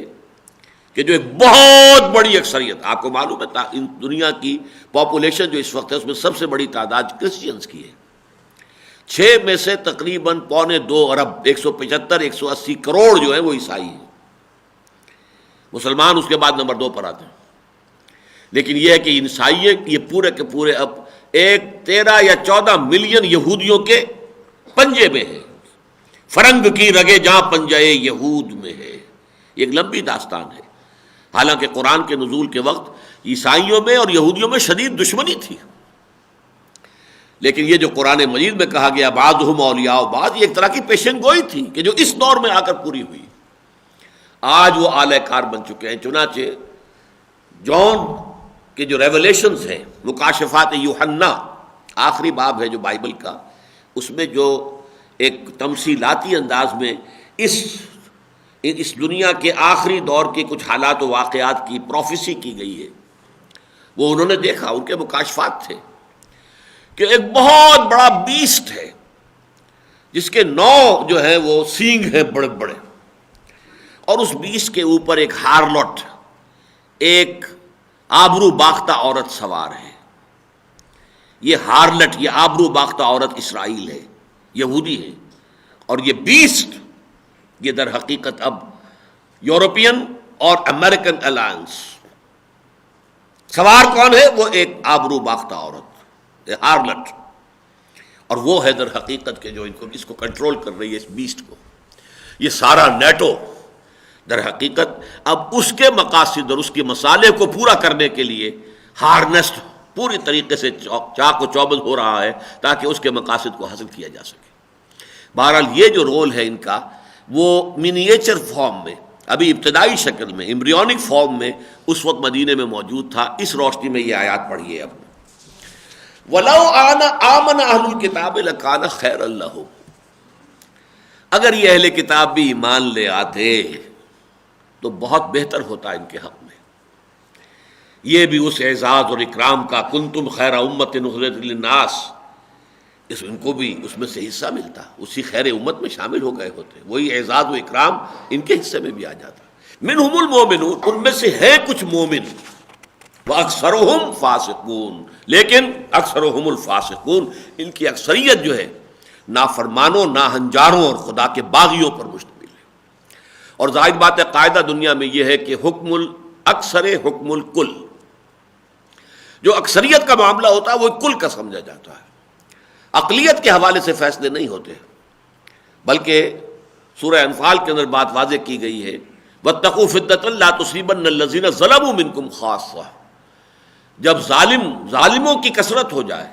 کہ جو ایک بہت بڑی اکثریت، آپ کو معلوم ہے دنیا کی پاپولیشن جو اس وقت ہے اس میں سب سے بڑی تعداد کرسچنز کی ہے. 6 میں سے تقریباً 1.25 ارب 175-180 کروڑ جو ہے وہ عیسائی ہیں. مسلمان اس کے بعد نمبر 2 پر آتے ہیں. لیکن یہ ہے کہ عیسائی یہ پورے کے پورے اب 13 یا 14 ملین یہودیوں کے پنجے میں ہے. فرنگ کی رگے جہاں پنجے یہود میں ہے. یہ ایک لمبی داستان ہے. حالانکہ قرآن کے نزول کے وقت عیسائیوں میں اور یہودیوں میں شدید دشمنی تھی، لیکن یہ جو قرآن مجید میں کہا گیا بعضہم اولیاء بعض، یہ ایک طرح کی پیشن گوئی تھی کہ جو اس دور میں آ کر پوری ہوئی. آج وہ اعلی کار بن چکے ہیں. چنانچہ جان کے جو ریولیشنز ہیں، مکاشفات یوحنا آخری باب ہے جو بائبل کا، اس میں جو ایک تمثیلاتی انداز میں اس دنیا کے آخری دور کے کچھ حالات و واقعات کی پروفیسی کی گئی ہے، وہ انہوں نے دیکھا، ان کے مکاشفات تھے کہ ایک بہت بڑا بیسٹ ہے جس کے 9 جو ہے وہ سینگ ہیں بڑے بڑے، اور اس بیسٹ کے اوپر ایک ہارلوٹ، ایک آبرو باختہ عورت سوار ہے۔ یہ ہارلٹ، یہ آبرو باختہ عورت اسرائیل ہے، یہودی ہے، اور یہ بیسٹ یہ در حقیقت اب یورپین اور امریکن الائنس۔ سوار کون ہے؟ وہ ایک آبرو باختہ عورت، ہارلٹ، اور وہ ہے در حقیقت کہ جو اس کو کنٹرول کر رہی ہے، اس بیسٹ کو۔ یہ سارا نیٹو در حقیقت اب اس کے مقاصد اور اس کے مصالح کو پورا کرنے کے لیے ہارنسڈ پوری طریقے سے چاق و چوبند ہو رہا ہے تاکہ اس کے مقاصد کو حاصل کیا جا سکے۔ بہرحال یہ جو رول ہے ان کا، وہ منیچر فارم میں، ابھی ابتدائی شکل میں، ایمبریونک فارم میں اس وقت مدینے میں موجود تھا۔ اس روشنی میں یہ آیات پڑھیے اب۔ وَلَوْ آمَنَ أَهْلُ الْكِتَابِ لَكَانَ خَيْرًا لَّهُمْ، اگر یہ اہل کتاب بھی ایمان لے آتے تو بہت بہتر ہوتا ان کے حق میں۔ یہ بھی اس اعزاز اور اکرام کا کنتم خیر امت اخرجت للناس، ان کو بھی اس میں سے حصہ ملتا، اسی خیر امت میں شامل ہو گئے ہوتے، وہی اعزاز و اکرام ان کے حصے میں بھی آ جاتا۔ منہم المومنون، ان میں سے ہیں کچھ مومن، واکثرہم فاسقون، لیکن اکثرہم الفاسقون، ان کی اکثریت جو ہے نافرمانوں، ناہنجاروں اور خدا کے باغیوں پر مشتمل ہے۔ اور ظاہر بات ہے قاعدہ دنیا میں یہ ہے کہ حکم الاکثر حکم الکل، جو اکثریت کا معاملہ ہوتا ہے وہ کل کا سمجھا جاتا ہے، اقلیت کے حوالے سے فیصلے نہیں ہوتے، بلکہ سورہ انفال کے اندر بات واضح کی گئی ہے وَاتَّقُوا فِتْنَةً لَا تُصِيبَنَّ الَّذِينَ ظَلَمُوا مِنكُمْ خَاصَّةً، جب ظالموں کی کثرت ہو جائے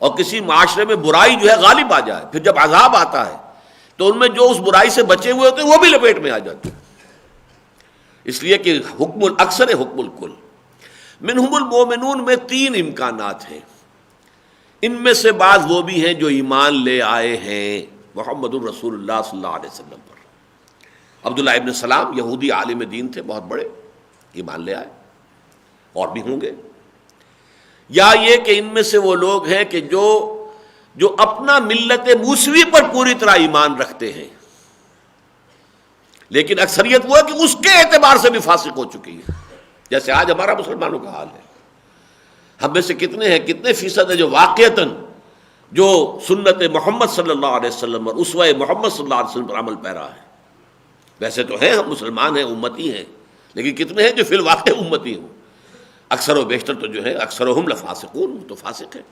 اور کسی معاشرے میں برائی جو ہے غالب آ جائے، پھر جب عذاب آتا ہے تو ان میں جو اس برائی سے بچے ہوئے ہوتے ہیں وہ بھی لپیٹ میں آ جاتے ہیں، اس لیے کہ حکم الاکثر حکم الکل۔ منہم المومنون میں 3 امکانات ہیں، ان میں سے بعض وہ بھی ہیں جو ایمان لے آئے ہیں محمد الرسول اللہ صلی اللہ علیہ وسلم پر۔ عبداللہ ابن سلام یہودی عالم دین تھے بہت بڑے، ایمان لے آئے، اور بھی ہوں گے۔ یا یہ کہ ان میں سے وہ لوگ ہیں کہ جو اپنا ملت موسوی پر پوری طرح ایمان رکھتے ہیں، لیکن اکثریت وہ ہے کہ اس کے اعتبار سے بھی فاسق ہو چکی ہے، جیسے آج ہمارا مسلمانوں کا حال ہے۔ ہم میں سے کتنے ہیں، کتنے فیصد ہیں جو واقعتاً جو سنت محمد صلی اللہ علیہ وسلم اور اسوہ محمد صلی اللہ علیہ وسلم پر عمل پیرا ہے؟ ویسے تو ہیں، ہم مسلمان ہیں، امتی ہیں، لیکن کتنے ہیں جو فی الواقع امتی ہوں؟ اکثر و بیشتر تو جو ہے اکثرہم لفاسقون، تو فاسق ہیں۔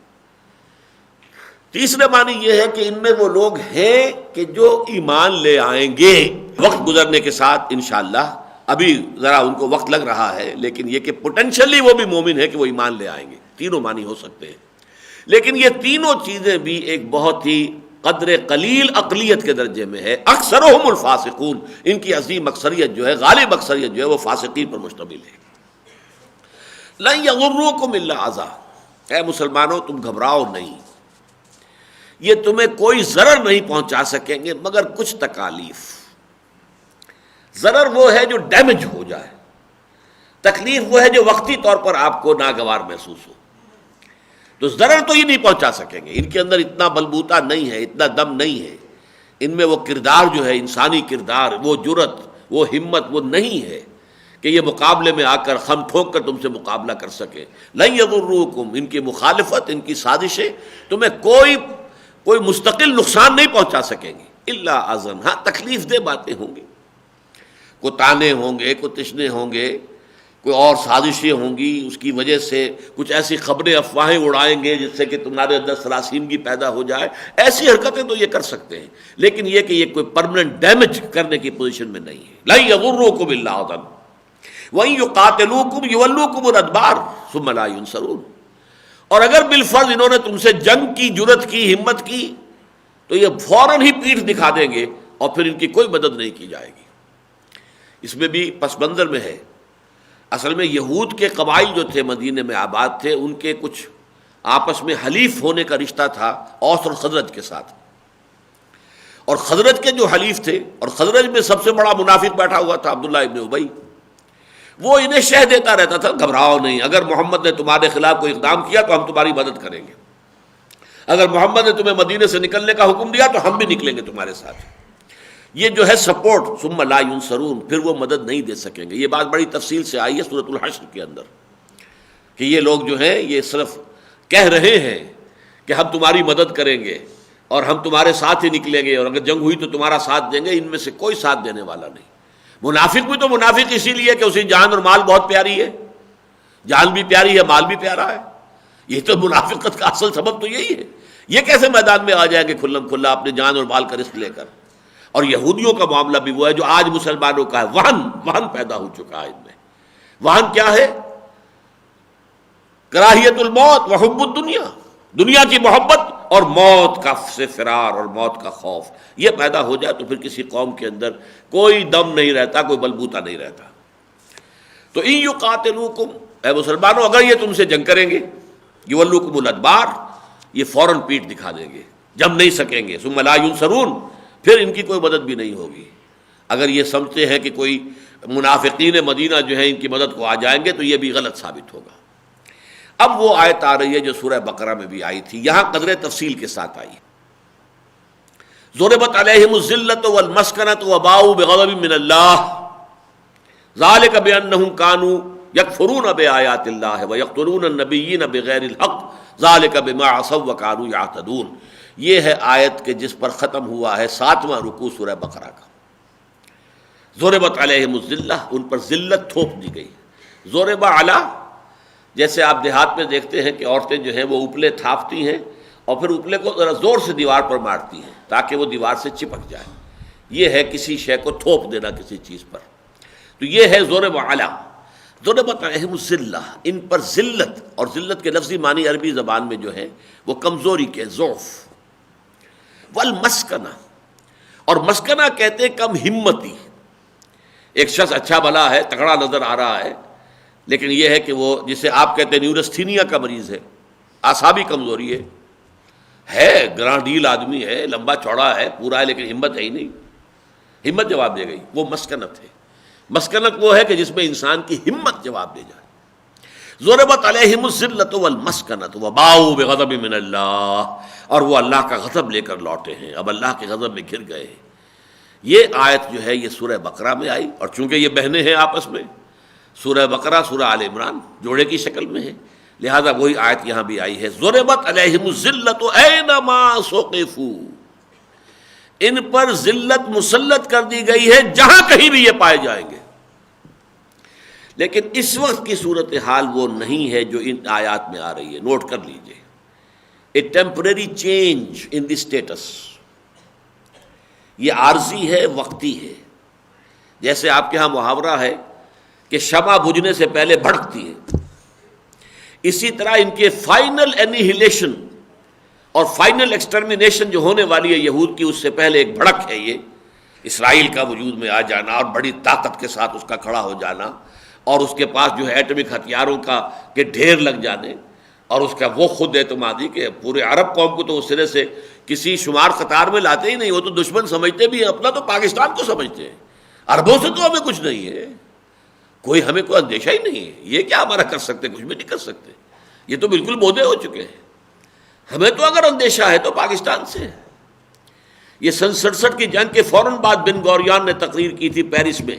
تیسرے معنی یہ ہے کہ ان میں وہ لوگ ہیں کہ جو ایمان لے آئیں گے وقت گزرنے کے ساتھ انشاءاللہ، ابھی ذرا ان کو وقت لگ رہا ہے، لیکن یہ کہ پوٹینشلی وہ بھی مومن ہے کہ وہ ایمان لے آئیں گے۔ تینوں معنی ہو سکتے ہیں، لیکن یہ تینوں چیزیں بھی ایک بہت ہی قدر قلیل اقلیت کے درجے میں ہے۔ اکثرہم الفاسقون، ان کی عظیم اکثریت جو ہے، غالب اکثریت جو ہے، وہ فاسقین پر مشتمل ہے۔ لن یضروکم الا اذی، اے مسلمانوں تم گھبراؤ نہیں، یہ تمہیں کوئی ضرر نہیں پہنچا سکیں گے مگر کچھ تکالیف۔ ضرر وہ ہے جو ڈیمیج ہو جائے، تکلیف وہ ہے جو وقتی طور پر آپ کو ناگوار محسوس ہو۔ تو ضرر تو یہ نہیں پہنچا سکیں گے، ان کے اندر اتنا بلبوتا نہیں ہے، اتنا دم نہیں ہے، ان میں وہ کردار جو ہے، انسانی کردار، وہ جرت، وہ ہمت وہ نہیں ہے کہ یہ مقابلے میں آ کر خم ٹھوک کر تم سے مقابلہ کر سکے۔ لن یضروکم، ان کی مخالفت، ان کی سازشیں تمہیں کوئی مستقل نقصان نہیں پہنچا سکیں گے، الا اذن، ہاں تکلیف دہ باتیں ہوں گی، کوئی تانے ہوں گے، کوئی تشنے ہوں گے، کوئی اور سازشیں ہوں گی، اس کی وجہ سے کچھ ایسی خبریں افواہیں اڑائیں گے جس سے کہ تمہارے اندر سراسیمگی پیدا ہو جائے، ایسی حرکتیں تو یہ کر سکتے ہیں، لیکن یہ کہ یہ کوئی پرماننٹ ڈیمیج کرنے کی پوزیشن میں نہیں ہے۔ لن یضروکم الا اذن وَإِن يُقَاتِلُوكُمْ يُوَلُّوكُمُ الْأَدْبَارَ ثُمَّ لَا يُنصَرُونَ، اور اگر بالفرض انہوں نے تم سے جنگ کی جرت کی، ہمت کی، تو یہ فوراً ہی پیٹھ دکھا دیں گے اور پھر ان کی کوئی مدد نہیں کی جائے گی۔ اس میں بھی پس منظر میں ہے، اصل میں یہود کے قبائل جو تھے مدینے میں آباد تھے، ان کے کچھ آپس میں حلیف ہونے کا رشتہ تھا اوس اور خزرج کے ساتھ، اور خزرج کے جو حلیف تھے، اور خزرج میں سب سے بڑا منافق بیٹھا ہوا تھا عبداللہ ابن ابی، وہ انہیں شہ دیتا رہتا تھا گھبراؤ نہیں، اگر محمد نے تمہارے خلاف کوئی اقدام کیا تو ہم تمہاری مدد کریں گے، اگر محمد نے تمہیں مدینے سے نکلنے کا حکم دیا تو ہم بھی نکلیں گے تمہارے ساتھ۔ یہ جو ہے سپورٹ، ثم لا ینصرون، پھر وہ مدد نہیں دے سکیں گے۔ یہ بات بڑی تفصیل سے آئی ہے سورۃ الحشر کے اندر کہ یہ لوگ جو ہیں یہ صرف کہہ رہے ہیں کہ ہم تمہاری مدد کریں گے اور ہم تمہارے ساتھ ہی نکلیں گے، اور اگر جنگ ہوئی تو تمہارا ساتھ دیں گے، ان میں سے کوئی ساتھ دینے والا نہیں۔ منافق بھی تو منافق اسی لیے کہ اسے جان اور مال بہت پیاری ہے، جان بھی پیاری ہے، مال بھی پیارا ہے، یہ تو منافقت کا اصل سبب تو یہی ہے۔ یہ کیسے میدان میں آ جائیں گے کھلم کھلا اپنے جان اور مال کا رزق لے کر؟ اور یہودیوں کا معاملہ بھی وہ ہے جو آج مسلمانوں کا ہے، وہن پیدا ہو چکا ہے ان میں۔ وہن کیا ہے؟ کراہیت الموت وحب الدنیا، دنیا کی محبت اور موت کا سے فرار اور موت کا خوف، یہ پیدا ہو جائے تو پھر کسی قوم کے اندر کوئی دم نہیں رہتا، کوئی بلبوتا نہیں رہتا۔ تو ان یقاتلوکم، اے مسلمانوں اگر یہ تم سے جنگ کریں گے، یولوکم الادبار، یہ فوراً پیٹ دکھا دیں گے، جم نہیں سکیں گے، ثم لا ینصرون، پھر ان کی کوئی مدد بھی نہیں ہوگی۔ اگر یہ سمجھتے ہیں کہ کوئی منافقین مدینہ جو ہیں ان کی مدد کو آ جائیں گے تو یہ بھی غلط ثابت ہوگا۔ اب وہ آیت آ رہی ہے جو سورہ بقرہ میں بھی آئی تھی، یہاں قدر تفصیل کے ساتھ آئی۔ ضربت علیہم الذلۃ والمسکنۃ وباؤوا بغضب من اللہ ذلک بانہم کانوا یکفرون بآیات اللہ ویقتلون النبیین بغیر الحق ذلک بما عصوا وکانوا یعتدون۔ یہ ہے آیت کہ جس پر ختم ہوا ہے 7واں رکوع سورہ بقرہ کا۔ ضربت علیہم الذلہ، ان پر ذلت تھوپ دی گئی۔ ضرب علی، جیسے آپ دیہات میں دیکھتے ہیں کہ عورتیں جو ہیں وہ اپلے تھاپتی ہیں اور پھر اپلے کو ذرا زور سے دیوار پر مارتی ہیں تاکہ وہ دیوار سے چپک جائے، یہ ہے کسی شے کو تھوپ دینا کسی چیز پر۔ تو یہ ہے ضرب علی، ضربت علیہم الذلہ، ان پر ذلت، اور ذلت کے لفظی معنی عربی زبان میں جو ہے وہ کمزوری کے، ضعف۔ والمسکنہ، اور مسکنہ کہتے ہیں کم ہمتی، ایک شخص اچھا بھلا ہے، تگڑا نظر آ رہا ہے، لیکن یہ ہے کہ وہ جسے آپ کہتے ہیں نیورستھینیا کا مریض ہے، اعصابی کمزوری ہے، گراں ڈیل آدمی ہے، لمبا چوڑا ہے، پورا ہے، لیکن ہمت ہے ہی نہیں، ہمت جواب دے گئی، وہ مسکنت ہے۔ مسکنت وہ ہے کہ جس میں انسان کی ہمت جواب دے جائے۔ ضربت علیہم الذلۃ والمسکنۃ وباؤوا بغضب من اللہ، اور وہ اللہ کا غضب لے کر لوٹے ہیں، اب اللہ کے غضب میں گر گئے ہیں۔ یہ آیت جو ہے یہ سورہ بقرہ میں آئی، اور چونکہ یہ بہنیں ہیں آپس میں، سورہ بقرہ سورہ آل عمران جوڑے کی شکل میں ہے، لہذا وہی آیت یہاں بھی آئی ہے۔ ضربت علیہم الذلۃ اینما ثقفوا، ان پر ذلت مسلط کر دی گئی ہے جہاں کہیں بھی یہ پائے جائیں گے۔ لیکن اس وقت کی صورتحال وہ نہیں ہے جو ان آیات میں آ رہی ہے، نوٹ کر لیجئے، a temporary change in the status, یہ عارضی ہے، وقتی ہے۔ جیسے آپ کے ہاں محاورہ ہے کہ شمع بجھنے سے پہلے بھڑکتی ہے، اسی طرح ان کے فائنل انیہیلیشن اور فائنل ایکسٹرمینیشن جو ہونے والی ہے یہود کی، اس سے پہلے ایک بھڑک ہے یہ اسرائیل کا وجود میں آ جانا اور بڑی طاقت کے ساتھ اس کا کھڑا ہو جانا، اور اس کے پاس جو ہے ایٹمک ہتھیاروں کا کے ڈھیر لگ جانے، اور اس کا وہ خود اعتمادی کہ پورے عرب قوم کو تو اس سرے سے کسی شمار قطار میں لاتے ہی نہیں، وہ تو دشمن سمجھتے بھی ہیں، اپنا تو پاکستان کو سمجھتے ہیں، عربوں سے تو ہمیں کچھ نہیں ہے، ہمیں کوئی اندیشہ ہی نہیں ہے، یہ کیا ہمارا کر سکتے، کچھ بھی نہیں کر سکتے، یہ تو بالکل بودے ہو چکے ہیں۔ ہمیں تو اگر اندیشہ ہے تو پاکستان سے۔ یہ سن 67 کی جنگ کے فوراً بعد بن گوریان نے تقریر کی تھی پیرس میں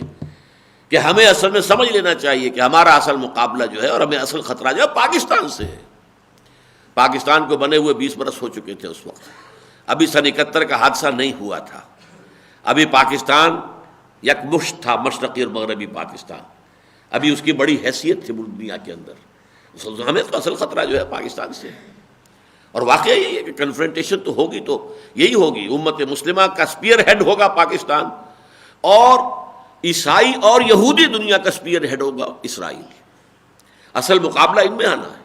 کہ ہمیں اصل میں سمجھ لینا چاہیے کہ ہمارا اصل مقابلہ جو ہے اور ہمیں اصل خطرہ جو ہے پاکستان سے ہے۔ پاکستان کو بنے ہوئے 20 برس ہو چکے تھے اس وقت، ابھی سن 71 کا حادثہ نہیں ہوا تھا، ابھی پاکستان یکمشت تھا، مشرقی اور مغربی پاکستان، ابھی اس کی بڑی حیثیت تھی دنیا کے اندر۔ ہمیں تو اصل خطرہ جو ہے پاکستان سے ہے، اور واقعہ یہی ہے کہ کنفرنٹیشن تو ہوگی، تو یہی ہوگی، امت مسلمہ کا اسپیئر ہیڈ ہوگا پاکستان، اور عیسائی اور یہودی دنیا کا اسپیئر ہیڈ ہوگا اسرائیل۔ اصل مقابلہ ان میں آنا ہے،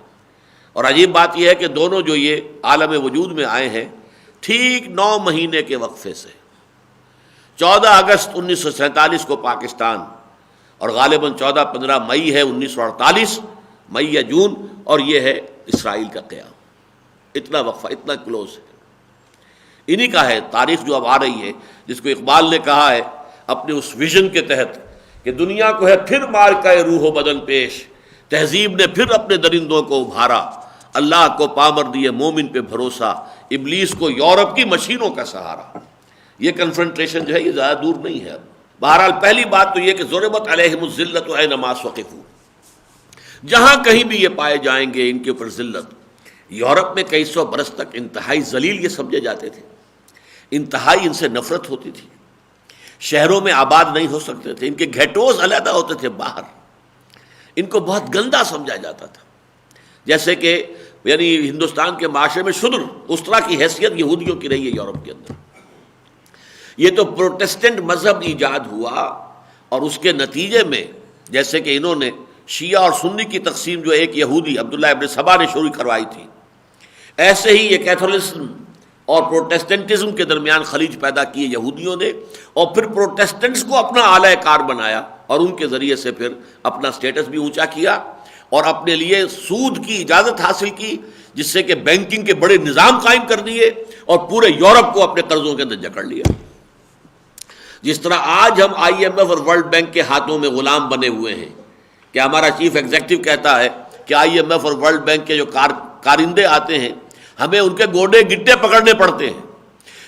اور عجیب بات یہ ہے کہ دونوں جو یہ عالم وجود میں آئے ہیں ٹھیک 9 مہینے کے وقفے سے، 14 اگست 1947 کو پاکستان، اور غالباً 14-15 مئی ہے 1948، مئی یا جون، اور یہ ہے اسرائیل کا قیام۔ اتنا وقفہ، اتنا کلوز ہے۔ انہی کا ہے تاریخ جو اب آ رہی ہے، جس کو اقبال نے کہا ہے اپنے اس ویژن کے تحت کہ دنیا کو ہے پھر مارکہ روح و بدن پیش، تہذیب نے پھر اپنے درندوں کو ابھارا، اللہ کو پامر دیے مومن پہ بھروسہ، ابلیس کو یورپ کی مشینوں کا سہارا۔ یہ کنفرنٹریشن جو ہے یہ زیادہ دور نہیں ہے۔ بہرحال پہلی بات تو یہ کہ ضربت علیہم الذلۃ اینما ثقفوا، جہاں کہیں بھی یہ پائے جائیں گے ان کے اوپر ذلت۔ یورپ میں کئی سو برس تک انتہائی ذلیل یہ سمجھے جاتے تھے، انتہائی ان سے نفرت ہوتی تھی، شہروں میں آباد نہیں ہو سکتے تھے، ان کے گھیٹوز علیحدہ ہوتے تھے باہر، ان کو بہت گندا سمجھا جاتا تھا، جیسے کہ یعنی ہندوستان کے معاشرے میں شدر اس طرح کی حیثیت یہودیوں کی رہی ہے یورپ کے اندر۔ یہ تو پروٹیسٹنٹ مذہب ایجاد ہوا اور اس کے نتیجے میں جیسے کہ انہوں نے شیعہ اور سنی کی تقسیم جو ایک یہودی عبداللہ ابن سبا نے شروع کروائی تھی، ایسے ہی یہ کیتھولسزم اور پروٹیسٹنٹزم کے درمیان خلیج پیدا کیے یہودیوں نے، اور پھر پروٹیسٹنٹس کو اپنا اعلی کار بنایا اور ان کے ذریعے سے پھر اپنا سٹیٹس بھی اونچا کیا اور اپنے لیے سود کی اجازت حاصل کی، جس سے کہ بینکنگ کے بڑے نظام قائم کر دیے اور پورے یورپ کو اپنے قرضوں کے اندر جکڑ لیا۔ جس طرح آج ہم آئی ایم ایف اور ورلڈ بینک کے ہاتھوں میں غلام بنے ہوئے ہیں کہ ہمارا چیف ایگزیکٹو کہتا ہے کہ آئی ایم ایف اور ورلڈ بینک کے جو کارندے آتے ہیں ہمیں ان کے گوڈے گٹے پکڑنے پڑتے ہیں،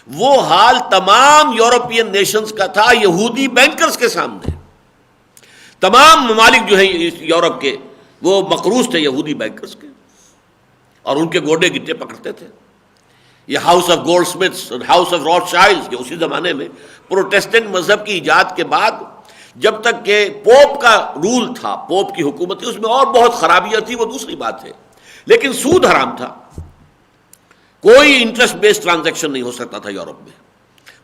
وہ حال تمام یورپین نیشنز کا تھا یہودی بینکرز کے سامنے۔ تمام ممالک جو ہیں یورپ کے وہ مقروض تھے یہودی بینکرز کے، اور ان کے گوڈے گٹے پکڑتے تھے۔ یہ ہاؤس آف گولڈ سمتھس اور ہاؤس آف روتھ شائلڈز کے اسی زمانے میں پروٹیسٹنٹ مذہب کی ایجاد کے بعد جب تک کہ پوپ کا رول تھا، پوپ کی حکومت تھی، اس میں اور بہت خرابیاں تھی، وہ دوسری بات ہے، لیکن سود حرام تھا، کوئی انٹرسٹ بیسڈ ٹرانزیکشن نہیں ہو سکتا تھا یورپ میں۔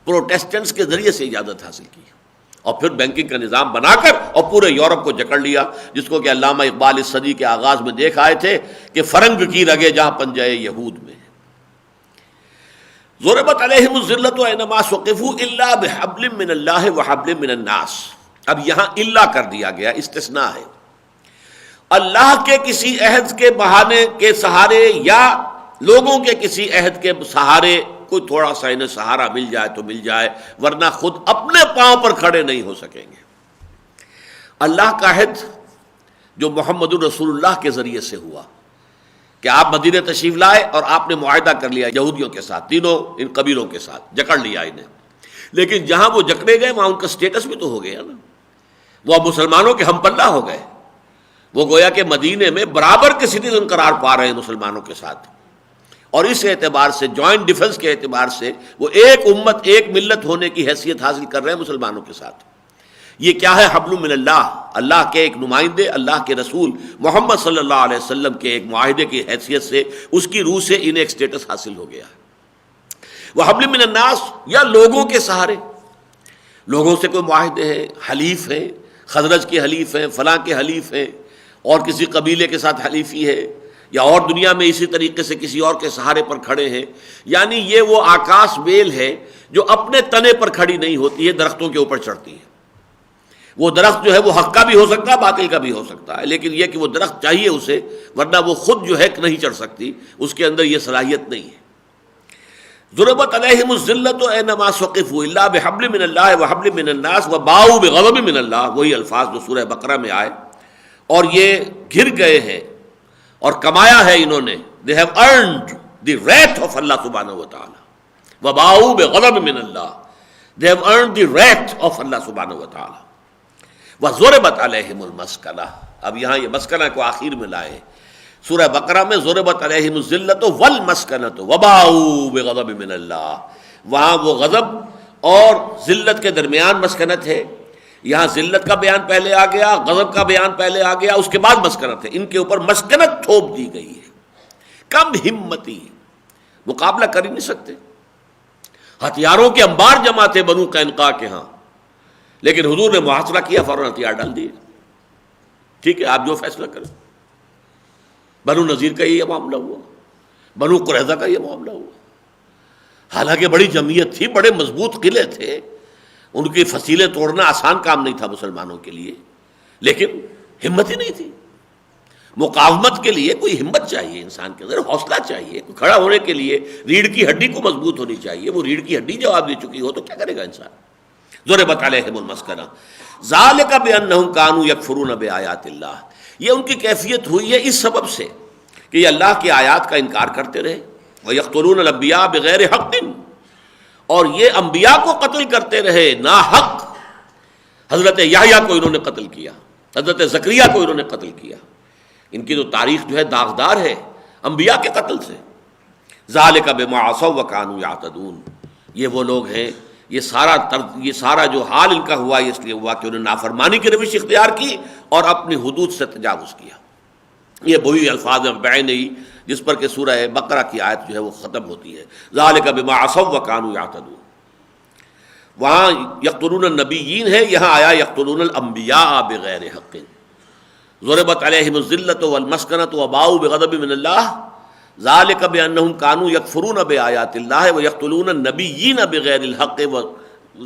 پروٹیسٹنٹس کے ذریعے سے اجازت حاصل کی اور پھر بینکنگ کا نظام بنا کر اور پورے یورپ کو جکڑ لیا، جس کو کہ علامہ اقبال اس صدی کے آغاز میں دیکھ آئے تھے کہ فرنگ کی رگے جہاں پنجے یہود میں۔ ضربت علیہم الذلۃ اینما ثقفوا الا بحبل من اللہ وحبل من الناس۔ اب یہاں الا کر دیا گیا، استثناء ہے، اللہ کے کسی عہد کے بہانے کے سہارے یا لوگوں کے کسی عہد کے سہارے کوئی تھوڑا سا انہیں سہارا مل جائے تو مل جائے، ورنہ خود اپنے پاؤں پر کھڑے نہیں ہو سکیں گے۔ اللہ کا عہد جو محمد الرسول اللہ کے ذریعے سے ہوا کہ آپ مدینہ تشریف لائے اور آپ نے معاہدہ کر لیا یہودیوں کے ساتھ، تینوں ان قبیلوں کے ساتھ جکڑ لیا انہیں، لیکن جہاں وہ جکڑے گئے وہاں ان کا سٹیٹس بھی تو ہو گیا نا، وہ اب مسلمانوں کے ہم پلہ ہو گئے، وہ گویا کہ مدینے میں برابر کے سٹیزن قرار پا رہے ہیں مسلمانوں کے ساتھ، اور اس اعتبار سے جوائنٹ ڈیفنس کے اعتبار سے وہ ایک امت ایک ملت ہونے کی حیثیت حاصل کر رہے ہیں مسلمانوں کے ساتھ۔ یہ کیا ہے؟ حبل من اللہ، اللہ کے ایک نمائندے، اللہ کے رسول محمد صلی اللہ علیہ وسلم کے ایک معاہدے کی حیثیت سے اس کی روح سے انہیں ایک سٹیٹس حاصل ہو گیا۔ وہ حبل من الناس، یا لوگوں کے سہارے، لوگوں سے کوئی معاہدے ہیں، حلیف ہیں، خزرج کے حلیف ہیں، فلاں کے حلیف ہیں، اور کسی قبیلے کے ساتھ حلیفی ہے، یا اور دنیا میں اسی طریقے سے کسی اور کے سہارے پر کھڑے ہیں، یعنی یہ وہ آکاش بیل ہے جو اپنے تنے پر کھڑی نہیں ہوتی ہے، درختوں کے اوپر چڑھتی ہے۔ وہ درخت جو ہے وہ حق کا بھی ہو سکتا ہے، باطل کا بھی ہو سکتا ہے، لیکن یہ کہ وہ درخت چاہیے اسے، ورنہ وہ خود جو ہے نہیں چڑھ سکتی، اس کے اندر یہ صلاحیت نہیں ہے۔ ضربت علیہم الذلۃ اینما ثقفوا الا بحبل من اللہ وحبل من الناس وباؤوا بغضب من اللہ، وہی الفاظ جو سورہ بقرہ میں آئے، اور یہ گر گئے ہیں اور کمایا ہے انہوں نے، they have earned the wrath of اللہ سبحانہ وتعالی، وباؤوا بغضب من اللہ، they have earned the wrath of اللہ سبحانہ وتعالی۔ وَضُرِبَتْ عَلَيْهِمُ الْمَسْكَنَةُ، اب یہاں یہ مسکنہ کو آخر میں لائے، سورہ بقرہ میں ضربت علیہم الذلۃ والمسکنۃ وباؤوا بغضب من اللہ، وہاں وہ غضب اور ذلت کے درمیان مسکنت ہے، یہاں ذلت کا بیان پہلے آ گیا، غضب کا بیان پہلے آ گیا، اس کے بعد مسکنت ہے، ان کے اوپر مسکنت تھوپ دی گئی ہے۔ کم ہمتی، مقابلہ کر ہی نہیں سکتے، ہتھیاروں کے انبار جمع تھے بنو قینقاع کے ہاں، لیکن حضور نے محاصرہ کیا، فوراً ہتھیار ڈال دیے، ٹھیک ہے آپ جو فیصلہ کریں۔ بنو نذیر کا یہ معاملہ ہوا، بنو قریظہ کا یہ معاملہ ہوا، حالانکہ بڑی جمعیت تھی، بڑے مضبوط قلعے تھے، ان کی فصیلیں توڑنا آسان کام نہیں تھا مسلمانوں کے لیے، لیکن ہمت ہی نہیں تھی۔ مقاومت کے لیے کوئی ہمت چاہیے، انسان کے اندر حوصلہ چاہیے، کھڑا ہونے کے لیے ریڑھ کی ہڈی کو مضبوط ہونی چاہیے۔ وہ ریڑھ کی ہڈی جواب دے چکی ہو تو کیا کرے گا انسان؟ ضربت علیہم المسکنہ ذالک بانہم کانوا یکفرون بآیات اللہ، یہ ان کی کیفیت ہوئی ہے اس سبب سے کہ یہ اللہ کی آیات کا انکار کرتے رہے، ویقتلون الانبیاء بغیر حق، اور یہ انبیاء کو قتل کرتے رہے ناحق۔ حضرت یحییٰ کو انہوں نے قتل کیا، حضرت زکریا کو انہوں نے قتل کیا، ان کی تو تاریخ جو ہے داغدار ہے انبیاء کے قتل سے۔ ذالک بما عصوا وکانوا یعتدون، یہ وہ لوگ ہیں، یہ سارا جو حال ان کا ہوا اس لیے ہوا کہ انہوں نے نافرمانی کی روش اختیار کی اور اپنی حدود سے تجاوز کیا۔ یہ وہی الفاظ بعین ہی جس پر کہ سورہ بقرہ کی آیت جو ہے وہ ختم ہوتی ہے، ذالک بما عصوا وکانوا یعتدون۔ وہاں یقتلون النبیین ہے، یہاں آیا یقتلون الانبیاء بغیر حق۔ ضربت علیہم الذلۃ والمسکنۃ وباؤوا بغضب من اللہ ذالک بانہم کانوا یکفرون بآیات اللہ ویقتلون النبیین بغیر الحق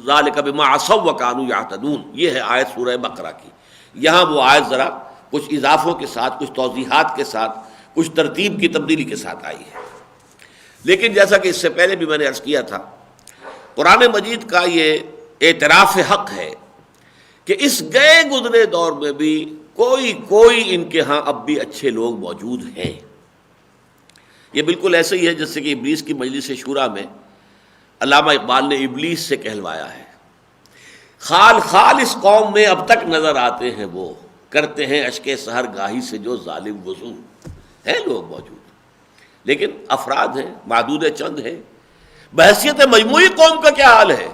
ذالک بما عصوا وکانوا یعتدون۔ یہ ہے آیت سورہ بقرہ کی۔ یہاں وہ آیت ذرا کچھ اضافوں کے ساتھ، کچھ توضیحات کے ساتھ، کچھ ترتیب کی تبدیلی کے ساتھ آئی ہے، لیکن جیسا کہ اس سے پہلے بھی میں نے عرض کیا تھا، قرآن مجید کا یہ اعتراف حق ہے کہ اس گئے گزرے دور میں بھی کوئی ان کے ہاں اب بھی اچھے لوگ موجود ہیں۔ یہ بالکل ایسے ہی ہے جیسے کہ ابلیس کی مجلس شورا میں علامہ اقبال نے ابلیس سے کہلوایا ہے، خال اس قوم میں اب تک نظر آتے ہیں وہ، کرتے ہیں اشک سحر گاہی سے جو ظالم وضو۔ ہیں لوگ موجود، لیکن افراد ہیں، معدود چند ہیں۔ بحیثیت مجموعی قوم کا کیا حال ہے؟